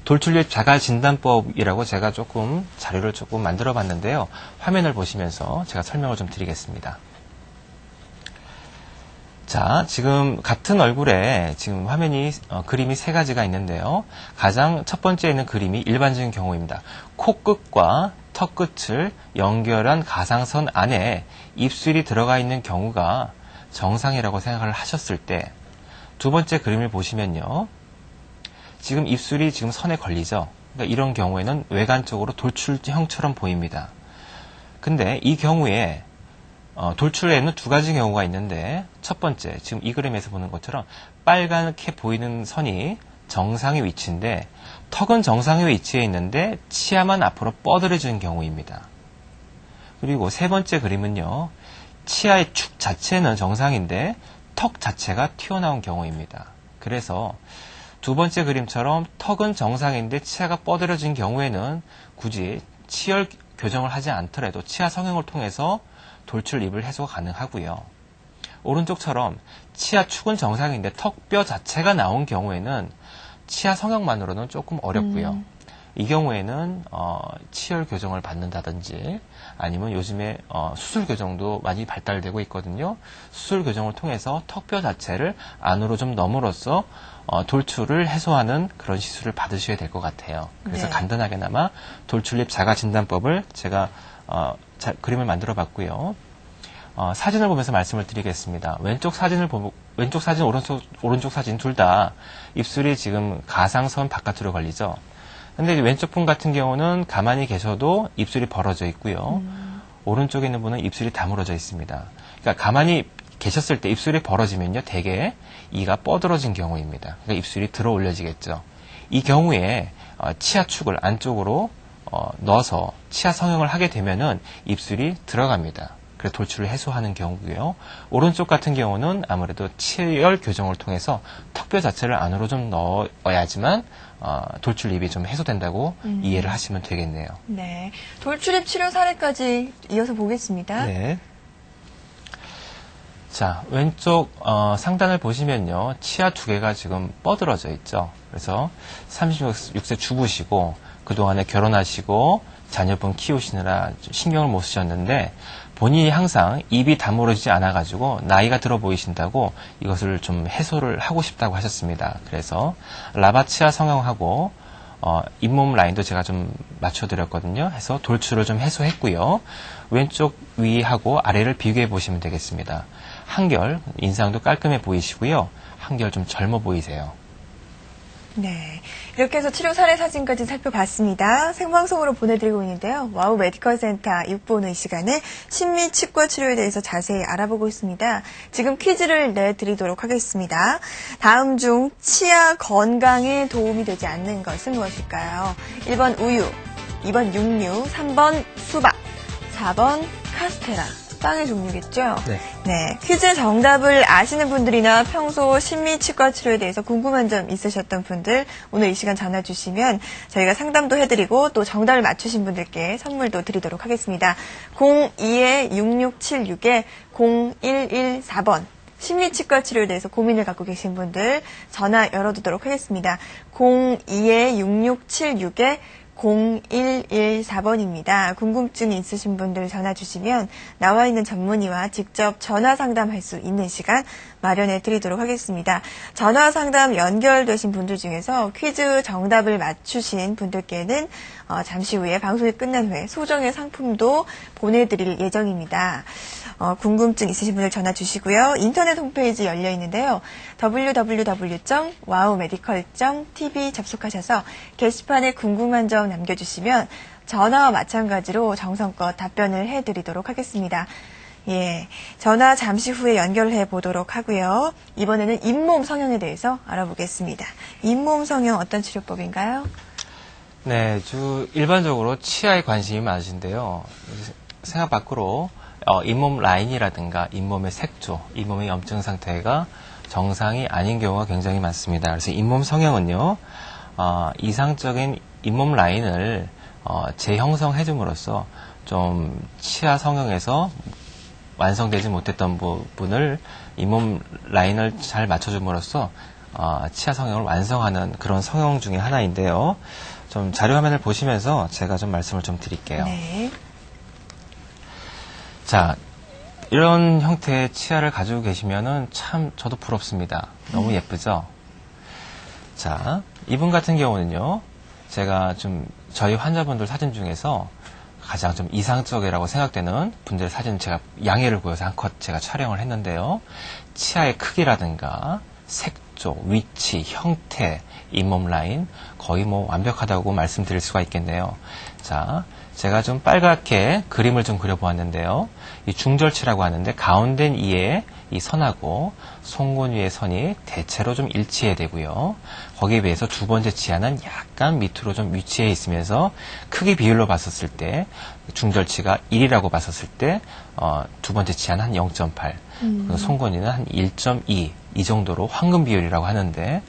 돌출입 자가 진단법이라고 제가 자료를 조금 만들어 봤는데요. 화면을 보시면서 제가 설명을 좀 드리겠습니다. 자, 지금 같은 얼굴에 지금 화면이 그림이 세 가지가 있는데요. 가장 첫 번째 있는 그림이 일반적인 경우입니다. 코끝과 턱 끝을 연결한 가상선 안에 입술이 들어가 있는 경우가 정상이라고 생각을 하셨을 때, 두 번째 그림을 보시면요. 지금 입술이 지금 선에 걸리죠. 그러니까 이런 경우에는 외관적으로 돌출형처럼 보입니다. 근데 이 경우에 돌출에는 두 가지 경우가 있는데, 첫 번째, 지금 이 그림에서 보는 것처럼 빨갛게 보이는 선이 정상의 위치인데, 턱은 정상의 위치에 있는데 치아만 앞으로 뻗어지는 경우입니다. 그리고 세 번째 그림은요, 치아의 축 자체는 정상인데 턱 자체가 튀어나온 경우입니다. 그래서 두 번째 그림처럼 턱은 정상인데 치아가 뻗어진 경우에는 굳이 치열 교정을 하지 않더라도 치아 성형을 통해서 돌출 입을 해소가 가능하고요. 오른쪽처럼 치아 축은 정상인데 턱뼈 자체가 나온 경우에는 치아 성형만으로는 조금 어렵고요. 이 경우에는 치열 교정을 받는다든지 아니면 요즘에 수술 교정도 많이 발달되고 있거든요. 수술 교정을 통해서 턱뼈 자체를 안으로 좀 넣음으로써 돌출을 해소하는 그런 시술을 받으셔야 될 것 같아요. 그래서 네. 간단하게나마 돌출입 자가진단법을 제가 그림을 만들어 봤고요. 사진을 보면서 말씀을 드리겠습니다. 왼쪽 사진, 오른쪽 사진 둘 다 입술이 지금 가상선 바깥으로 걸리죠. 근데 왼쪽 분 같은 경우는 가만히 계셔도 입술이 벌어져 있고요. 오른쪽에 있는 분은 입술이 다물어져 있습니다. 그러니까 가만히 계셨을 때 입술이 벌어지면요, 대개 이가 뻗어진 경우입니다. 그러니까 입술이 들어 올려지겠죠. 이 경우에 치아 축을 안쪽으로 넣어서 치아 성형을 하게 되면은 입술이 들어갑니다. 그래서 돌출을 해소하는 경우고요. 오른쪽 같은 경우는 아무래도 치열 교정을 통해서 턱뼈 자체를 안으로 좀 넣어야지만 돌출입이 좀 해소된다고 이해를 하시면 되겠네요. 네. 돌출입 치료 사례까지 이어서 보겠습니다. 네. 자, 왼쪽 상단을 보시면요. 치아 두 개가 지금 뻗어져 있죠. 그래서 36세 주부시고 그동안에 결혼하시고 자녀분 키우시느라 신경을 못 쓰셨는데 본인이 항상 입이 다물어지지 않아가지고 나이가 들어 보이신다고 이것을 좀 해소를 하고 싶다고 하셨습니다. 그래서 라바치아 성형하고 잇몸 라인도 제가 좀 맞춰드렸거든요. 해서 돌출을 좀 해소했고요. 왼쪽 위하고 아래를 비교해 보시면 되겠습니다. 한결 인상도 깔끔해 보이시고요. 한결 좀 젊어 보이세요. 네. 이렇게 해서 치료 사례 사진까지 살펴봤습니다. 생방송으로 보내드리고 있는데요. 와우 메디컬 센터 6부 이 시간에 신미 치과 치료에 대해서 자세히 알아보고 있습니다. 지금 퀴즈를 내드리도록 하겠습니다. 다음 중 치아 건강에 도움이 되지 않는 것은 무엇일까요? 1번 우유, 2번 육류, 3번 수박, 4번 카스테라. 빵의 종류겠죠? 네. 네. 퀴즈 정답을 아시는 분들이나 평소 신미치과 치료에 대해서 궁금한 점 있으셨던 분들 오늘 이 시간 전화 주시면 저희가 상담도 해드리고 또 정답을 맞추신 분들께 선물도 드리도록 하겠습니다. 02-6676-0114번 신미치과 치료에 대해서 고민을 갖고 계신 분들 전화 열어두도록 하겠습니다. 02-6676-0114번입니다. 궁금증이 있으신 분들 전화 주시면 나와 있는 전문의와 직접 전화 상담할 수 있는 시간 마련해 드리도록 하겠습니다. 전화 상담 연결되신 분들 중에서 퀴즈 정답을 맞추신 분들께는 잠시 후에 방송이 끝난 후에 소정의 상품도 보내드릴 예정입니다. 궁금증 있으신 분들 전화 주시고요. 인터넷 홈페이지 열려 있는데요. www.wowmedical.tv 접속하셔서 게시판에 궁금한 점 남겨주시면 전화와 마찬가지로 정성껏 답변을 해드리도록 하겠습니다. 예, 전화 잠시 후에 연결해 보도록 하고요. 이번에는 잇몸 성형에 대해서 알아보겠습니다. 잇몸 성형 어떤 치료법인가요? 네, 일반적으로 치아에 관심이 많으신데요. 생각 밖으로 잇몸 라인이라든가 잇몸의 색조, 잇몸의 염증 상태가 정상이 아닌 경우가 굉장히 많습니다. 그래서 잇몸 성형은요, 이상적인 잇몸 라인을 재형성해줌으로써 좀 치아 성형에서 완성되지 못했던 부분을 잇몸 라인을 잘 맞춰줌으로써 치아 성형을 완성하는 그런 성형 중에 하나인데요. 좀 자료 화면을 보시면서 제가 좀 말씀을 좀 드릴게요. 네. 자, 이런 형태의 치아를 가지고 계시면은 참 저도 부럽습니다. 너무 예쁘죠? 자, 이분 같은 경우는요, 제가 좀 저희 환자분들 사진 중에서 가장 좀 이상적이라고 생각되는 분들의 사진 제가 양해를 구해서 한 컷 제가 촬영을 했는데요. 치아의 크기라든가 색조, 위치, 형태, 잇몸 라인 거의 뭐 완벽하다고 말씀드릴 수가 있겠네요. 자, 제가 좀 빨갛게 그림을 좀 그려보았는데요. 이 중절치라고 하는데 가운데 이에 이 선하고 송곳 위의 선이 대체로 좀 일치해야 되고요. 거기에 비해서 두 번째 치아는 약간 밑으로 좀 위치해 있으면서 크기 비율로 봤었을 때 중절치가 1이라고 봤었을 때 두 번째 치아는 한 0.8, 송곳니는 한 1.2 이 정도로 황금 비율이라고 하는데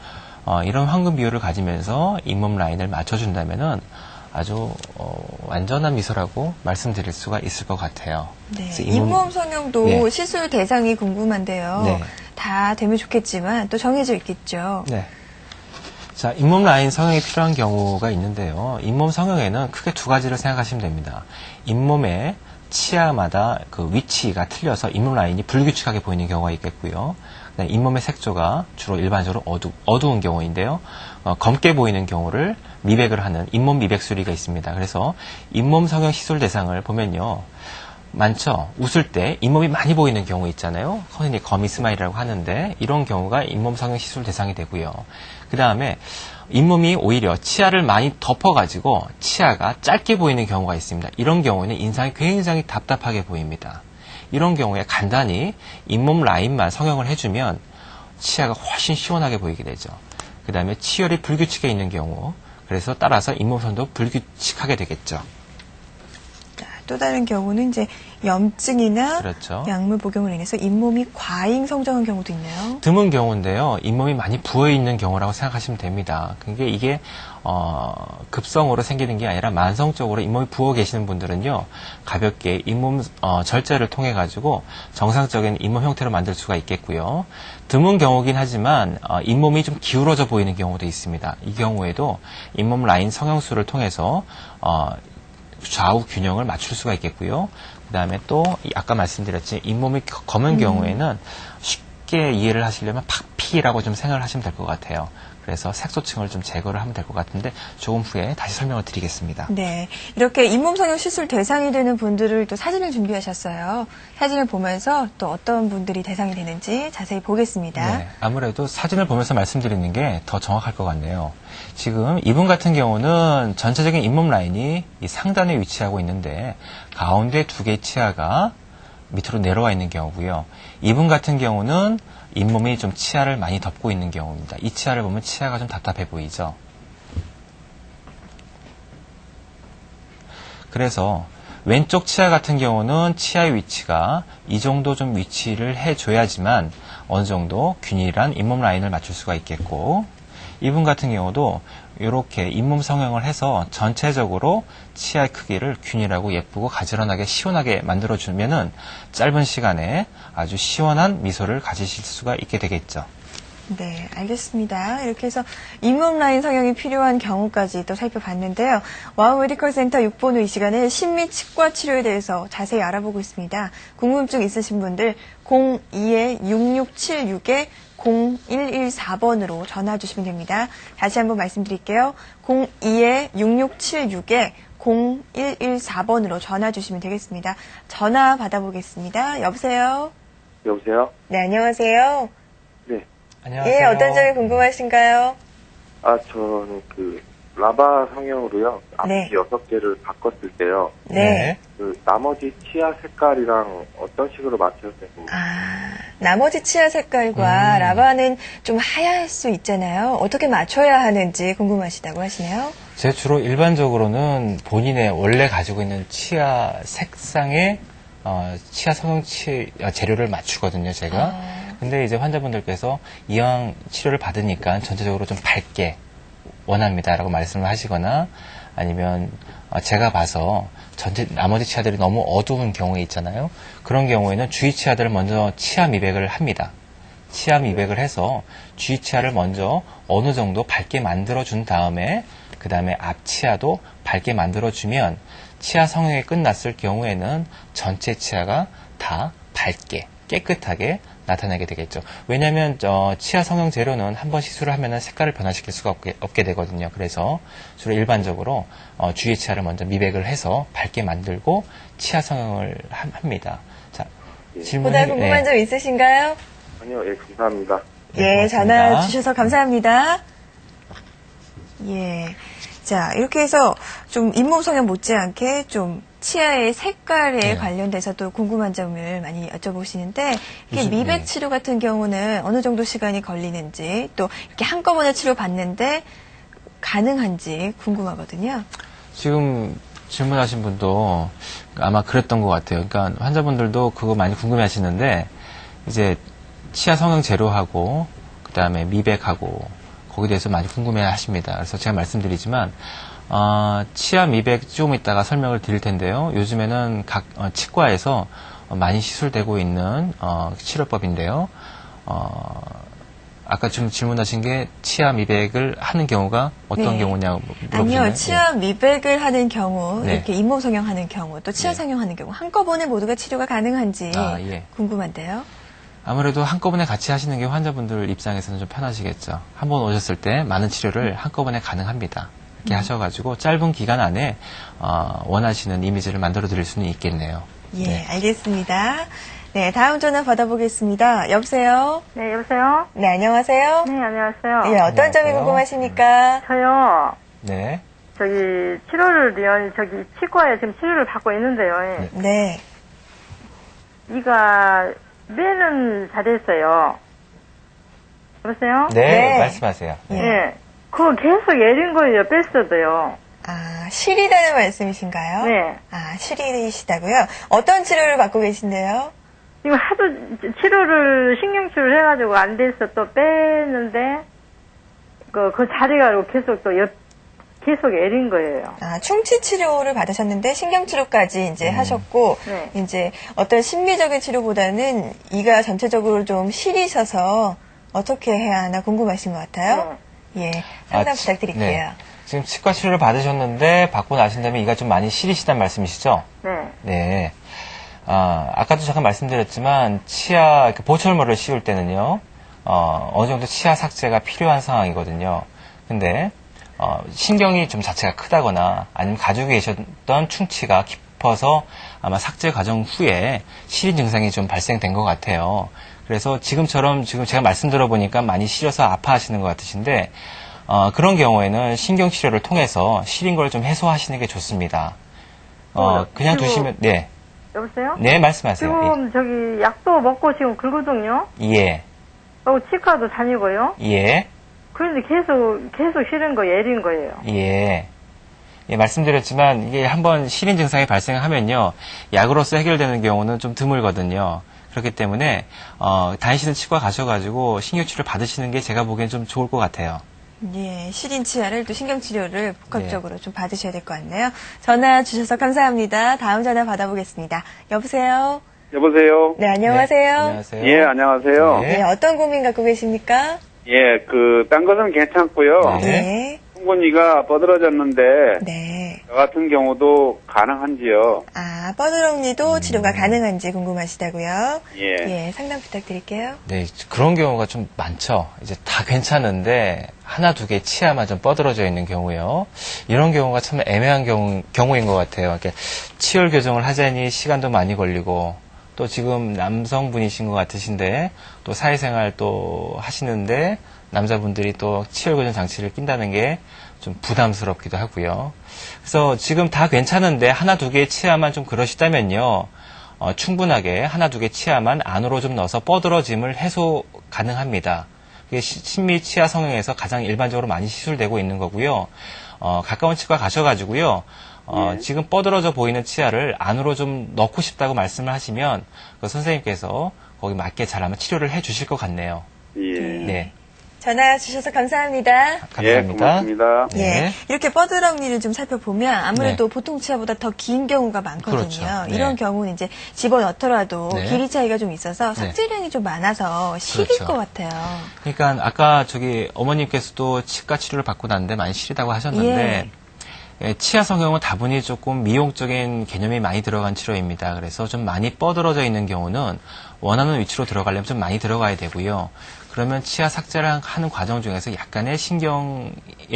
이런 황금 비율을 가지면서 잇몸 라인을 맞춰준다면은 아주 완전한 미소라고 말씀드릴 수가 있을 것 같아요. 네. 그래서 잇몸 성형도 네. 시술 대상이 궁금한데요. 네. 다 되면 좋겠지만 또 정해져 있겠죠. 네. 자, 잇몸 라인 성형이 필요한 경우가 있는데요. 잇몸 성형에는 크게 두 가지를 생각하시면 됩니다. 잇몸의 치아마다 그 위치가 틀려서 잇몸 라인이 불규칙하게 보이는 경우가 있겠고요. 잇몸의 색조가 주로 일반적으로 어두운 경우인데요. 검게 보이는 경우를 미백을 하는 잇몸 미백술이가 있습니다. 그래서 잇몸 성형 시술 대상을 보면요. 많죠. 웃을 때 잇몸이 많이 보이는 경우 있잖아요. 흔히 거미 스마일이라고 하는데 이런 경우가 잇몸 성형 시술 대상이 되고요. 그 다음에 잇몸이 오히려 치아를 많이 덮어가지고 치아가 짧게 보이는 경우가 있습니다. 이런 경우에는 인상이 굉장히 답답하게 보입니다. 이런 경우에 간단히 잇몸 라인만 성형을 해주면 치아가 훨씬 시원하게 보이게 되죠. 그 다음에 치열이 불규칙해 있는 경우, 그래서 따라서 잇몸선도 불규칙하게 되겠죠. 또 다른 경우는 이제 염증이나 그렇죠. 약물 복용을 인해서 잇몸이 과잉 성장한 경우도 있나요? 드문 경우인데요. 잇몸이 많이 부어 있는 경우라고 생각하시면 됩니다. 그게 이게 급성으로 생기는 게 아니라 만성적으로 잇몸이 부어 계시는 분들은요, 가볍게 잇몸 절제를 통해 가지고 정상적인 잇몸 형태로 만들 수가 있겠고요. 드문 경우긴 하지만 잇몸이 좀 기울어져 보이는 경우도 있습니다. 이 경우에도 잇몸 라인 성형술을 통해서 좌우 균형을 맞출 수가 있겠고요. 그 다음에 또 아까 말씀드렸지 잇몸이 검은 경우에는 쉽게 이해를 하시려면 팍피라고 좀 생각을 하시면 될 것 같아요. 그래서 색소층을 좀 제거를 하면 될 것 같은데 조금 후에 다시 설명을 드리겠습니다. 네. 이렇게 잇몸 성형 시술 대상이 되는 분들을 또 사진을 준비하셨어요. 사진을 보면서 또 어떤 분들이 대상이 되는지 자세히 보겠습니다. 네, 아무래도 사진을 보면서 말씀드리는 게 더 정확할 것 같네요. 지금 이분 같은 경우는 전체적인 잇몸 라인이 이 상단에 위치하고 있는데 가운데 두 개의 치아가 밑으로 내려와 있는 경우고요. 이분 같은 경우는 잇몸이 좀 치아를 많이 덮고 있는 경우입니다. 이 치아를 보면 치아가 좀 답답해 보이죠. 그래서 왼쪽 치아 같은 경우는 치아의 위치가 이 정도 좀 위치를 해줘야지만 어느 정도 균일한 잇몸 라인을 맞출 수가 있겠고, 이분 같은 경우도 이렇게 잇몸 성형을 해서 전체적으로 치아의 크기를 균일하고 예쁘고 가지런하게 시원하게 만들어주면은 짧은 시간에 아주 시원한 미소를 가지실 수가 있게 되겠죠. 네, 알겠습니다. 이렇게 해서 잇몸 라인 성형이 필요한 경우까지 또 살펴봤는데요. 와우 메디컬 센터 6번 후 이 시간에 신미 치과 치료에 대해서 자세히 알아보고 있습니다. 궁금증 있으신 분들 02-6676-0114번으로 전화 주시면 됩니다. 다시 한번 말씀드릴게요. 02-6676-0114번으로 전화 주시면 되겠습니다. 전화 받아보겠습니다. 여보세요? 여보세요? 네, 안녕하세요. 네. 안녕하세요. 예, 어떤 점이 궁금하신가요? 저는 라바 성형으로요. 앞뒤 네. 6개를 바꿨을 때요. 네. 나머지 치아 색깔이랑 어떤 식으로 맞춰야 되고. 나머지 치아 색깔과 라바는 좀 하얄 수 있잖아요. 어떻게 맞춰야 하는지 궁금하시다고 하시네요. 제 주로 일반적으로는 본인의 원래 가지고 있는 치아 색상의 치아 성형 재료를 맞추거든요, 제가. 근데 이제 환자분들께서 이왕 치료를 받으니까 전체적으로 좀 밝게 원합니다라고 말씀을 하시거나, 아니면 제가 봐서 나머지 치아들이 너무 어두운 경우에 있잖아요. 그런 경우에는 주위 치아들을 먼저 치아 미백을 합니다. 치아 미백을 해서 주위 치아를 먼저 어느 정도 밝게 만들어준 다음에 그 다음에 앞 치아도 밝게 만들어주면 치아 성형이 끝났을 경우에는 전체 치아가 다 밝게 깨끗하게 나타나게 되겠죠. 왜냐하면 치아 성형 재료는 한번 시술을 하면은 색깔을 변화시킬 수가 없게 되거든요. 그래서 주로 일반적으로 주위의 치아를 먼저 미백을 해서 밝게 만들고 치아 성형을 합니다. 자, 질문. 보다 궁금한 점 있으신가요? 아니요, 예, 감사합니다. 예, 고맙습니다. 전화 주셔서 감사합니다. 예. 자, 이렇게 해서 좀 잇몸 성형 못지않게 좀 치아의 색깔에 네. 관련돼서도 궁금한 점을 많이 여쭤보시는데, 이게 요즘, 미백 네. 치료 같은 경우는 어느 정도 시간이 걸리는지, 또 이렇게 한꺼번에 치료 받는데 가능한지 궁금하거든요. 지금 질문하신 분도 아마 그랬던 것 같아요. 그러니까 환자분들도 그거 많이 궁금해 하시는데, 이제 치아 성형 재료하고, 그 다음에 미백하고, 거기에 대해서 많이 궁금해 하십니다. 그래서 제가 말씀드리지만, 치아 미백 조금 이따가 설명을 드릴 텐데요. 요즘에는 각 치과에서 많이 시술되고 있는 치료법인데요. 아까 좀 질문하신 게 치아 미백을 하는 경우가 어떤 네. 경우냐고 물어보시나요? 아니요, 치아 미백을 하는 경우, 네. 이렇게 잇몸 성형하는 경우, 또 치아 네. 성형하는 경우, 한꺼번에 모두가 치료가 가능한지 예. 궁금한데요. 아무래도 한꺼번에 같이 하시는 게 환자분들 입장에서는 좀 편하시겠죠. 한 번 오셨을 때 많은 치료를 한꺼번에 가능합니다. 이렇게 하셔가지고 짧은 기간 안에 원하시는 이미지를 만들어 드릴 수는 있겠네요. 예, 네. 알겠습니다. 네, 다음 전화 받아보겠습니다. 여보세요? 네, 여보세요? 네, 안녕하세요? 네, 안녕하세요. 예, 어떤 점이 안녕하세요. 궁금하십니까? 저요, 네. 치료를요, 치과에 지금 치료를 받고 있는데요. 네. 이가 매는 잘했어요. 여보세요? 네, 네. 말씀하세요. 네. 그거 계속 예린 거예요, 뺐어도요. 아, 시리다는 말씀이신가요? 네. 아, 시리시다고요? 어떤 치료를 받고 계신데요? 지금 하도 신경치료를 해가지고 안 돼서 또 뺐는데, 그 자리가 계속 계속 예린 거예요. 아, 충치 치료를 받으셨는데 신경치료까지 이제 하셨고, 네. 이제 어떤 심리적인 치료보다는 이가 전체적으로 좀 시리셔서 어떻게 해야 하나 궁금하신 것 같아요. 예, 상담 부탁드릴게요. 네. 지금 치과 치료를 받으셨는데 받고 나신 다음에 이가 좀 많이 시리시단 말씀이시죠? 네. 네. 아까도 잠깐 말씀드렸지만 치아 보철모를 씌울 때는요, 어느 정도 치아 삭제가 필요한 상황이거든요. 근데 신경이 좀 자체가 크다거나 아니면 가지고 계셨던 충치가 깊어서 아마 삭제 과정 후에 시린 증상이 좀 발생된 것 같아요. 그래서 지금처럼 지금 제가 말씀 들어보니까 많이 시려서 아파하시는 것 같으신데 그런 경우에는 신경치료를 통해서 시린 걸 좀 해소하시는 게 좋습니다. 그냥 두시면 네. 여보세요? 네, 말씀하세요. 지금 약도 먹고 지금 긁거든요. 예. 치과도 다니고요. 예. 그런데 계속 시린 거 예린 거예요. 예. 예, 말씀드렸지만 이게 한번 시린 증상이 발생하면요. 약으로서 해결되는 경우는 좀 드물거든요. 그렇기 때문에 다니시는 치과 가셔가지고 신경치료 받으시는 게 제가 보기엔 좀 좋을 것 같아요. 예, 시린 치아를 또 신경치료를 복합적으로 좀 받으셔야 될 것 같네요. 전화 주셔서 감사합니다. 다음 전화 받아보겠습니다. 여보세요? 여보세요? 네, 안녕하세요. 네, 안녕하세요. 예, 안녕하세요. 네. 네, 어떤 고민 갖고 계십니까? 예, 딴 것은 괜찮고요. 네. 네. 충분히가 뻗어졌는데, 네. 저 같은 경우도 가능한지요? 아, 뻐드렁니도 치료가 가능한지 궁금하시다고요? 예. 예, 상담 부탁드릴게요. 네, 그런 경우가 좀 많죠. 이제 다 괜찮은데 하나 두 개 치아만 좀 뻗어져 있는 경우요. 이런 경우가 참 애매한 경우인 것 같아요. 이렇게 치열 교정을 하자니 시간도 많이 걸리고 또 지금 남성분이신 것 같으신데 또 사회생활 또 하시는데 남자분들이 또 치열 교정 장치를 낀다는 게 좀 부담스럽기도 하고요. 그래서 지금 다 괜찮은데 하나 두 개의 치아만 좀 그러시다면요. 충분하게 하나 두 개 치아만 안으로 좀 넣어서 뻐드러짐을 해소 가능합니다. 그게 신미 치아 성형에서 가장 일반적으로 많이 시술되고 있는 거고요. 가까운 치과 가셔가지고요. 지금 뻐드러져 보이는 치아를 안으로 좀 넣고 싶다고 말씀을 하시면 그 선생님께서 거기 맞게 잘 아마 치료를 해 주실 것 같네요. 예. 네. 전화 주셔서 감사합니다. 감사합니다. 예, 고맙습니다. 네. 예, 이렇게 뻐드렁니를 좀 살펴보면 아무래도 보통 치아보다 더 긴 경우가 많거든요. 그렇죠. 네. 이런 경우는 이제 집어넣더라도 네. 길이 차이가 좀 있어서 네. 삭제량이 좀 많아서 시릴 그렇죠. 것 같아요. 그러니까 아까 어머님께서도 치과 치료를 받고 났는데 많이 시리다고 하셨는데 예. 치아 성형은 다분히 조금 미용적인 개념이 많이 들어간 치료입니다. 그래서 좀 많이 뻗어져 있는 경우는 원하는 위치로 들어가려면 좀 많이 들어가야 되고요. 그러면 치아 삭제를 하는 과정 중에서 약간의 신경에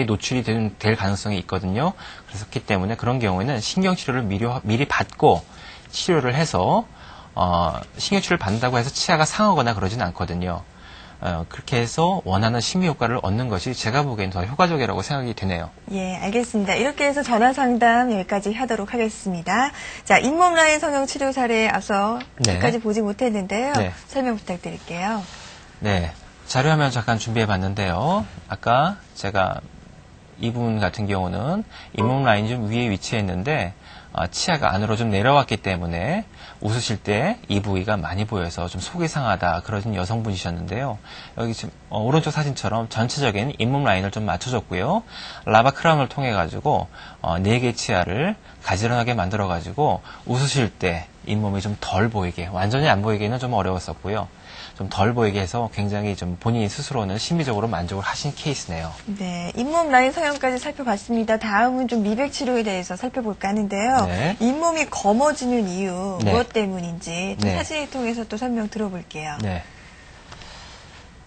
노출이 될 가능성이 있거든요. 그렇기 때문에 그런 경우에는 신경치료를 미리 받고 치료를 해서 신경치료를 받는다고 해서 치아가 상하거나 그러진 않거든요. 그렇게 해서 원하는 심미 효과를 얻는 것이 제가 보기엔 더 효과적이라고 생각이 되네요. 예, 알겠습니다. 이렇게 해서 전화 상담 여기까지 하도록 하겠습니다. 자, 잇몸 라인 성형 치료 사례 앞서 네. 끝까지 보지 못했는데요. 네. 설명 부탁드릴게요. 네. 자료화면 잠깐 준비해 봤는데요. 아까 제가 이 부분 같은 경우는 잇몸 라인이 좀 위에 위치했는데 치아가 안으로 좀 내려왔기 때문에 웃으실 때 이 부위가 많이 보여서 좀 속이 상하다 그러신 여성분이셨는데요. 여기 지금 오른쪽 사진처럼 전체적인 잇몸 라인을 좀 맞춰줬고요. 라바 크라운을 통해 가지고 4개 치아를 가지런하게 만들어 가지고 웃으실 때 잇몸이 좀 덜 보이게, 완전히 안 보이기는 좀 어려웠었고요. 좀 덜 보이게 해서 굉장히 좀 본인 스스로는 심리적으로 만족을 하신 케이스네요. 네, 잇몸 라인 성형까지 살펴봤습니다. 다음은 좀 미백 치료에 대해서 살펴볼까 하는데요. 네. 잇몸이 검어지는 이유, 네. 무엇 때문인지 좀 네. 사진을 통해서 또 설명 들어볼게요. 네.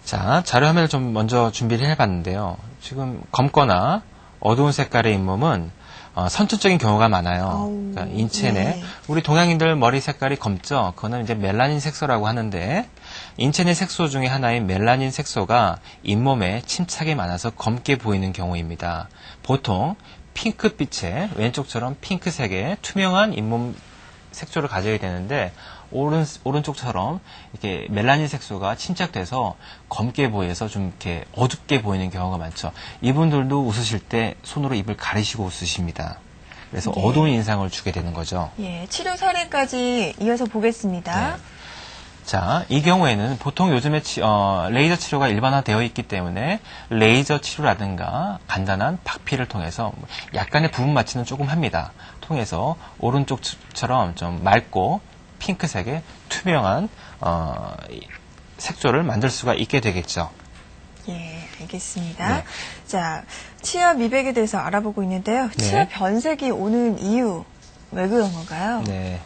자, 자료 화면을 좀 먼저 준비를 해봤는데요. 지금 검거나 어두운 색깔의 잇몸은 선천적인 경우가 많아요. 그러니까 인체 내 네. 우리 동양인들 머리 색깔이 검죠. 그거는 이제 멜라닌 색소라고 하는데 인체 내 색소 중에 하나인 멜라닌 색소가 잇몸에 침착이 많아서 검게 보이는 경우입니다. 보통 핑크빛의 왼쪽처럼 핑크색의 투명한 잇몸 색소를 가져야 되는데 오른쪽처럼 이렇게 멜라닌 색소가 침착돼서 검게 보여서 좀 이렇게 어둡게 보이는 경우가 많죠. 이분들도 웃으실 때 손으로 입을 가리시고 웃으십니다. 그래서 네. 어두운 인상을 주게 되는 거죠. 예, 치료 사례까지 이어서 보겠습니다. 네. 자, 이 경우에는 보통 요즘에 레이저 치료가 일반화되어 있기 때문에 레이저 치료라든가 간단한 박피를 통해서 약간의 부분 마취는 조금 합니다. 통해서 오른쪽처럼 좀 맑고 핑크색의 투명한 색조를 만들 수가 있게 되겠죠. 예, 알겠습니다. 네. 자, 치아 미백에 대해서 알아보고 있는데요. 네. 치아 변색이 오는 이유, 왜 그런 건가요? 네.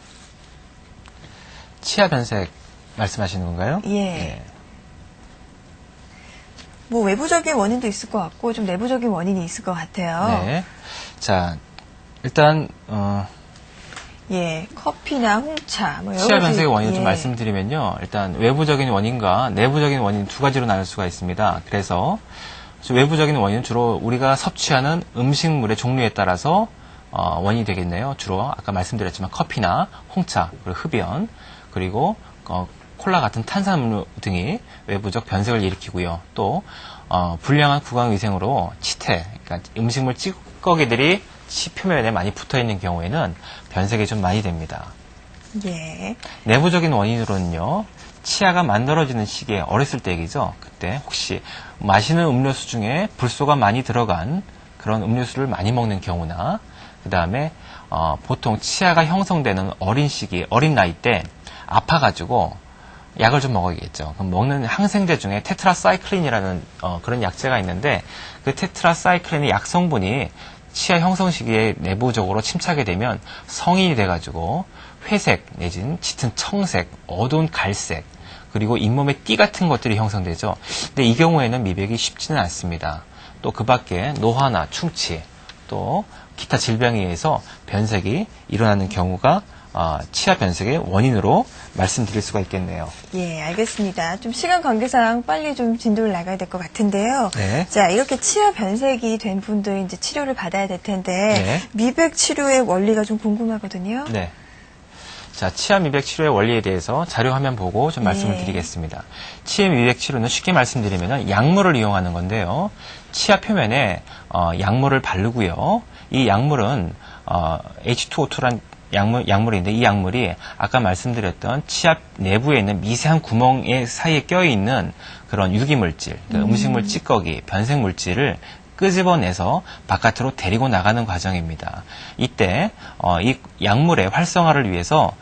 치아 변색 말씀하시는 건가요? 예. 네. 뭐 외부적인 원인도 있을 것 같고 좀 내부적인 원인이 있을 것 같아요. 네. 자, 일단 예, 커피나 홍차, 뭐 여러 치아 가지, 변색의 원인을 예. 좀 말씀드리면요. 일단 외부적인 원인과 내부적인 원인 두 가지로 나눌 수가 있습니다. 그래서 외부적인 원인은 주로 우리가 섭취하는 음식물의 종류에 따라서 원인이 되겠네요. 주로 아까 말씀드렸지만 커피나 홍차, 그리고 흡연, 그리고 콜라 같은 탄산음료 등이 외부적 변색을 일으키고요. 또 불량한 구강위생으로 치태, 그러니까 음식물 찌꺼기들이 치 표면에 많이 붙어있는 경우에는 변색이 좀 많이 됩니다. 예. 내부적인 원인으로는요. 치아가 만들어지는 시기에 어렸을 때 얘기죠. 그때 혹시 마시는 음료수 중에 불소가 많이 들어간 그런 음료수를 많이 먹는 경우나 그 다음에 보통 치아가 형성되는 어린 시기, 어린 나이 때 아파가지고 약을 좀 먹어야겠죠. 그럼 먹는 항생제 중에 테트라사이클린이라는 그런 약제가 있는데 그 테트라사이클린의 약 성분이 치아 형성 시기에 내부적으로 침착이 되면 성인이 돼가지고 회색 내지는 짙은 청색, 어두운 갈색, 그리고 잇몸에 띠 같은 것들이 형성되죠. 근데 이 경우에는 미백이 쉽지는 않습니다. 또 그 밖에 노화나 충치, 또 기타 질병에 의해서 변색이 일어나는 경우가 치아 변색의 원인으로 말씀드릴 수가 있겠네요. 예, 알겠습니다. 좀 시간 관계상 빨리 좀 진도를 나가야 될 것 같은데요. 네. 자, 이렇게 치아 변색이 된 분들 이제 치료를 받아야 될 텐데 네. 미백 치료의 원리가 좀 궁금하거든요. 네. 자, 치아 미백 치료의 원리에 대해서 자료 화면 보고 좀 말씀을 네. 드리겠습니다. 치아 미백 치료는 쉽게 말씀드리면 약물을 이용하는 건데요. 치아 표면에 약물을 바르고요. 이 약물은 H2O2란 약물인데 이 약물이 아까 말씀드렸던 치아 내부에 있는 미세한 구멍 사이에 껴있는 그런 유기물질, 그러니까 음식물 찌꺼기, 변색물질을 끄집어내서 바깥으로 데리고 나가는 과정입니다. 이때 이 약물의 활성화를 위해서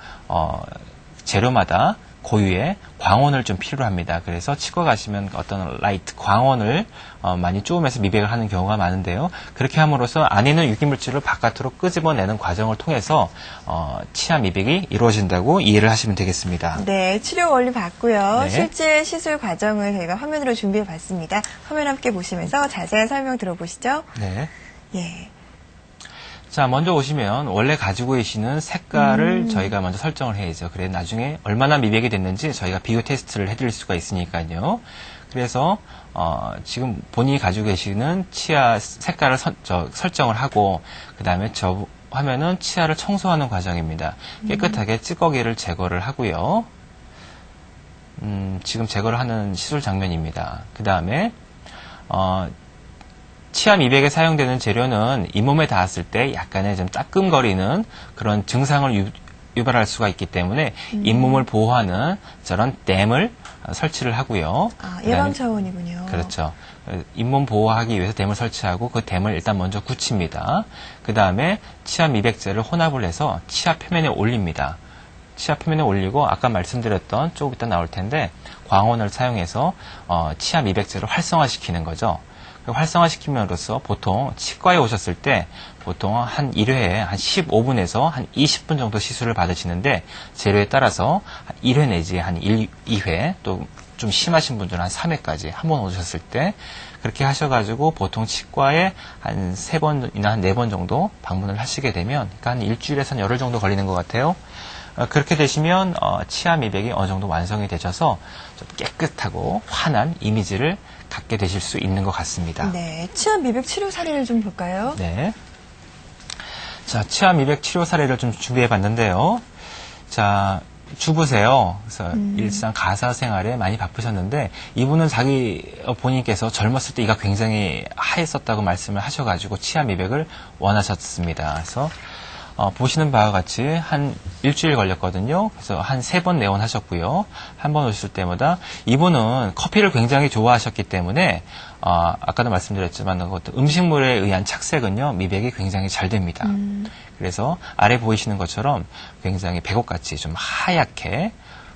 재료마다 고유의 광원을 좀 필요로 합니다. 그래서 치과 가시면 어떤 라이트 광원을 많이 쪼으면서 미백을 하는 경우가 많은데요. 그렇게 함으로써 안에 있는 유기물질을 바깥으로 끄집어내는 과정을 통해서 치아 미백이 이루어진다고 이해를 하시면 되겠습니다. 네, 치료 원리 봤고요. 네. 실제 시술 과정을 저희가 화면으로 준비해 봤습니다. 화면 함께 보시면서 자세한 설명 들어보시죠. 네. 예. 자, 먼저 오시면 원래 가지고 계시는 색깔을 저희가 먼저 설정을 해야죠. 그래 나중에 얼마나 미백이 됐는지 저희가 비교 테스트를 해드릴 수가 있으니까요. 그래서 지금 본인이 가지고 계시는 치아 색깔을 설정을 하고 그 다음에 저 화면은 치아를 청소하는 과정입니다. 깨끗하게 찌꺼기를 제거를 하고요. 지금 제거를 하는 시술 장면입니다. 그 다음에 치아 미백에 사용되는 재료는 잇몸에 닿았을 때 약간의 좀 따끔거리는 그런 증상을 유발할 수가 있기 때문에 잇몸을 보호하는 저런 댐을 설치를 하고요. 아, 예방 차원이군요. 그렇죠. 잇몸 보호하기 위해서 댐을 설치하고 그 댐을 일단 먼저 굳힙니다. 그 다음에 치아 미백제를 혼합을 해서 치아 표면에 올립니다. 치아 표면에 올리고 아까 말씀드렸던 조금 이따 나올 텐데 광원을 사용해서 치아 미백제를 활성화시키는 거죠. 활성화시킴으로써 보통 치과에 오셨을 때 보통 한 1회에 한 15분에서 한 20분 정도 시술을 받으시는데 재료에 따라서 한 1회 내지 한 2회 또 좀 심하신 분들은 한 3회까지 한 번 오셨을 때 그렇게 하셔가지고 보통 치과에 한 3번이나 한 4번 정도 방문을 하시게 되면 그러니까 한 일주일에서 한 열흘 정도 걸리는 것 같아요. 그렇게 되시면 치아 미백이 어느 정도 완성이 되셔서 좀 깨끗하고 환한 이미지를 갖게 되실 수 있는 것 같습니다. 네, 치아 미백 치료 사례를 좀 볼까요? 네. 자, 치아 미백 치료 사례를 좀 준비해 봤는데요. 자, 주부세요. 그래서 일상 가사 생활에 많이 바쁘셨는데 이분은 자기 본인께서 젊었을 때 이가 굉장히 하했었다고 말씀을 하셔가지고 치아 미백을 원하셨습니다. 그래서 보시는 바와 같이 한 일주일 걸렸거든요. 그래서 한 3번 내원하셨고요. 한 번 오실 때마다 이분은 커피를 굉장히 좋아하셨기 때문에 아까도 말씀드렸지만 음식물에 의한 착색은요 미백이 굉장히 잘 됩니다. 그래서 아래 보이시는 것처럼 굉장히 백옥같이 좀 하얗게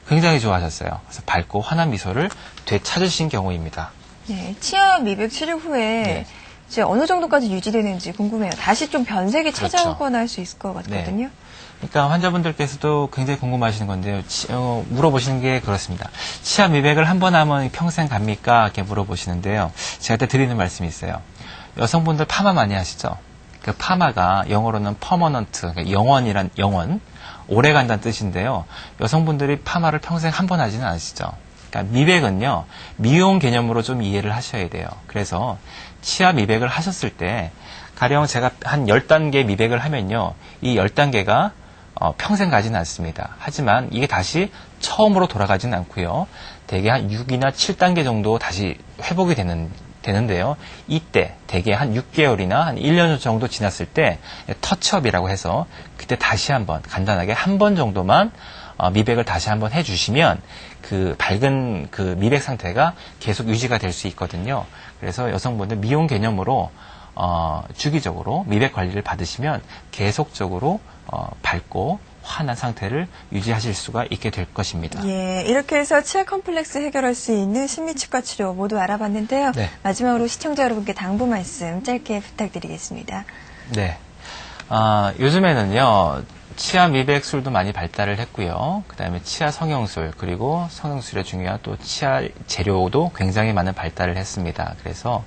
굉장히 좋아하셨어요. 그래서 밝고 환한 미소를 되찾으신 경우입니다. 네, 치아 미백 치료 후에 네. 이제 어느 정도까지 유지되는지 궁금해요. 다시 좀 변색이 그렇죠. 찾아오거나 할 수 있을 것 같거든요. 네. 그러니까 환자분들께서도 굉장히 궁금하시는 건데요. 물어보시는 게 그렇습니다. 치아 미백을 한 번 하면 평생 갑니까? 이렇게 물어보시는데요. 제가 때 드리는 말씀이 있어요. 여성분들 파마 많이 하시죠? 그 파마가 영어로는 permanent, 그러니까 영원이란 영원, 오래 간다는 뜻인데요. 여성분들이 파마를 평생 한 번 하지는 않으시죠? 그러니까 미백은요, 미용 개념으로 좀 이해를 하셔야 돼요. 그래서 치아 미백을 하셨을 때, 가령 제가 한 10단계 미백을 하면요, 이 10단계가 평생 가지는 않습니다. 하지만 이게 다시 처음으로 돌아가지는 않고요. 대개 한 6이나 7단계 정도 다시 회복이 되는데요. 이때 대개 한 6개월이나 한 1년 정도 지났을 때 터치업이라고 해서 그때 다시 한번 간단하게 한 번 정도만 미백을 다시 한번 해주시면 그 밝은 그 미백 상태가 계속 유지가 될 수 있거든요. 그래서 여성분들 미용 개념으로 주기적으로 미백 관리를 받으시면 계속적으로 밝고 환한 상태를 유지하실 수가 있게 될 것입니다. 예, 이렇게 해서 치아 컴플렉스 해결할 수 있는 신미치과 치료 모두 알아봤는데요. 네. 마지막으로 시청자 여러분께 당부 말씀 짧게 부탁드리겠습니다. 네. 요즘에는요, 치아 미백술도 많이 발달을 했고요. 그 다음에 치아 성형술, 그리고 성형술에 중요한 또 치아 재료도 굉장히 많은 발달을 했습니다. 그래서,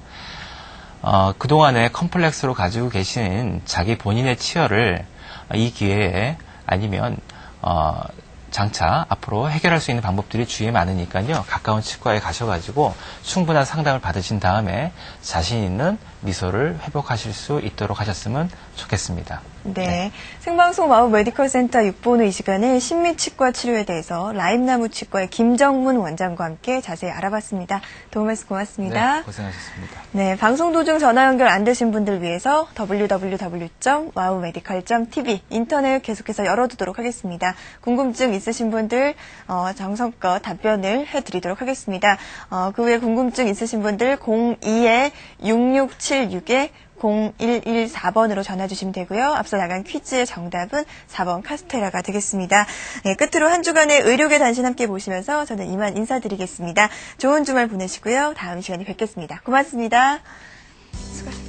그동안에 컴플렉스로 가지고 계신 자기 본인의 치아를 이 기회에 아니면, 장차 앞으로 해결할 수 있는 방법들이 주위에 많으니까요. 가까운 치과에 가셔가지고 충분한 상담을 받으신 다음에 자신 있는 미소를 회복하실 수 있도록 하셨으면 좋겠습니다. 네. 생방송 와우 메디컬 센터 6부 이 시간에 신미치과 치료에 대해서 라임나무 치과의 김정문 원장과 함께 자세히 알아봤습니다. 도움 말씀 고맙습니다. 네, 고생하셨습니다. 네, 방송 도중 전화 연결 안 되신 분들 위해서 www.wowmedical.tv 인터넷 계속해서 열어두도록 하겠습니다. 궁금증 있으신 있으신 분들 정성껏 답변을 해드리도록 하겠습니다. 그 외에 궁금증 있으신 분들 02-6676-0114번으로 전화 주시면 되고요. 앞서 나간 퀴즈의 정답은 4번 카스테라가 되겠습니다. 네, 끝으로 한 주간의 의료계 단신 함께 보시면서 저는 이만 인사드리겠습니다. 좋은 주말 보내시고요. 다음 시간에 뵙겠습니다. 고맙습니다. 수고하셨습니다.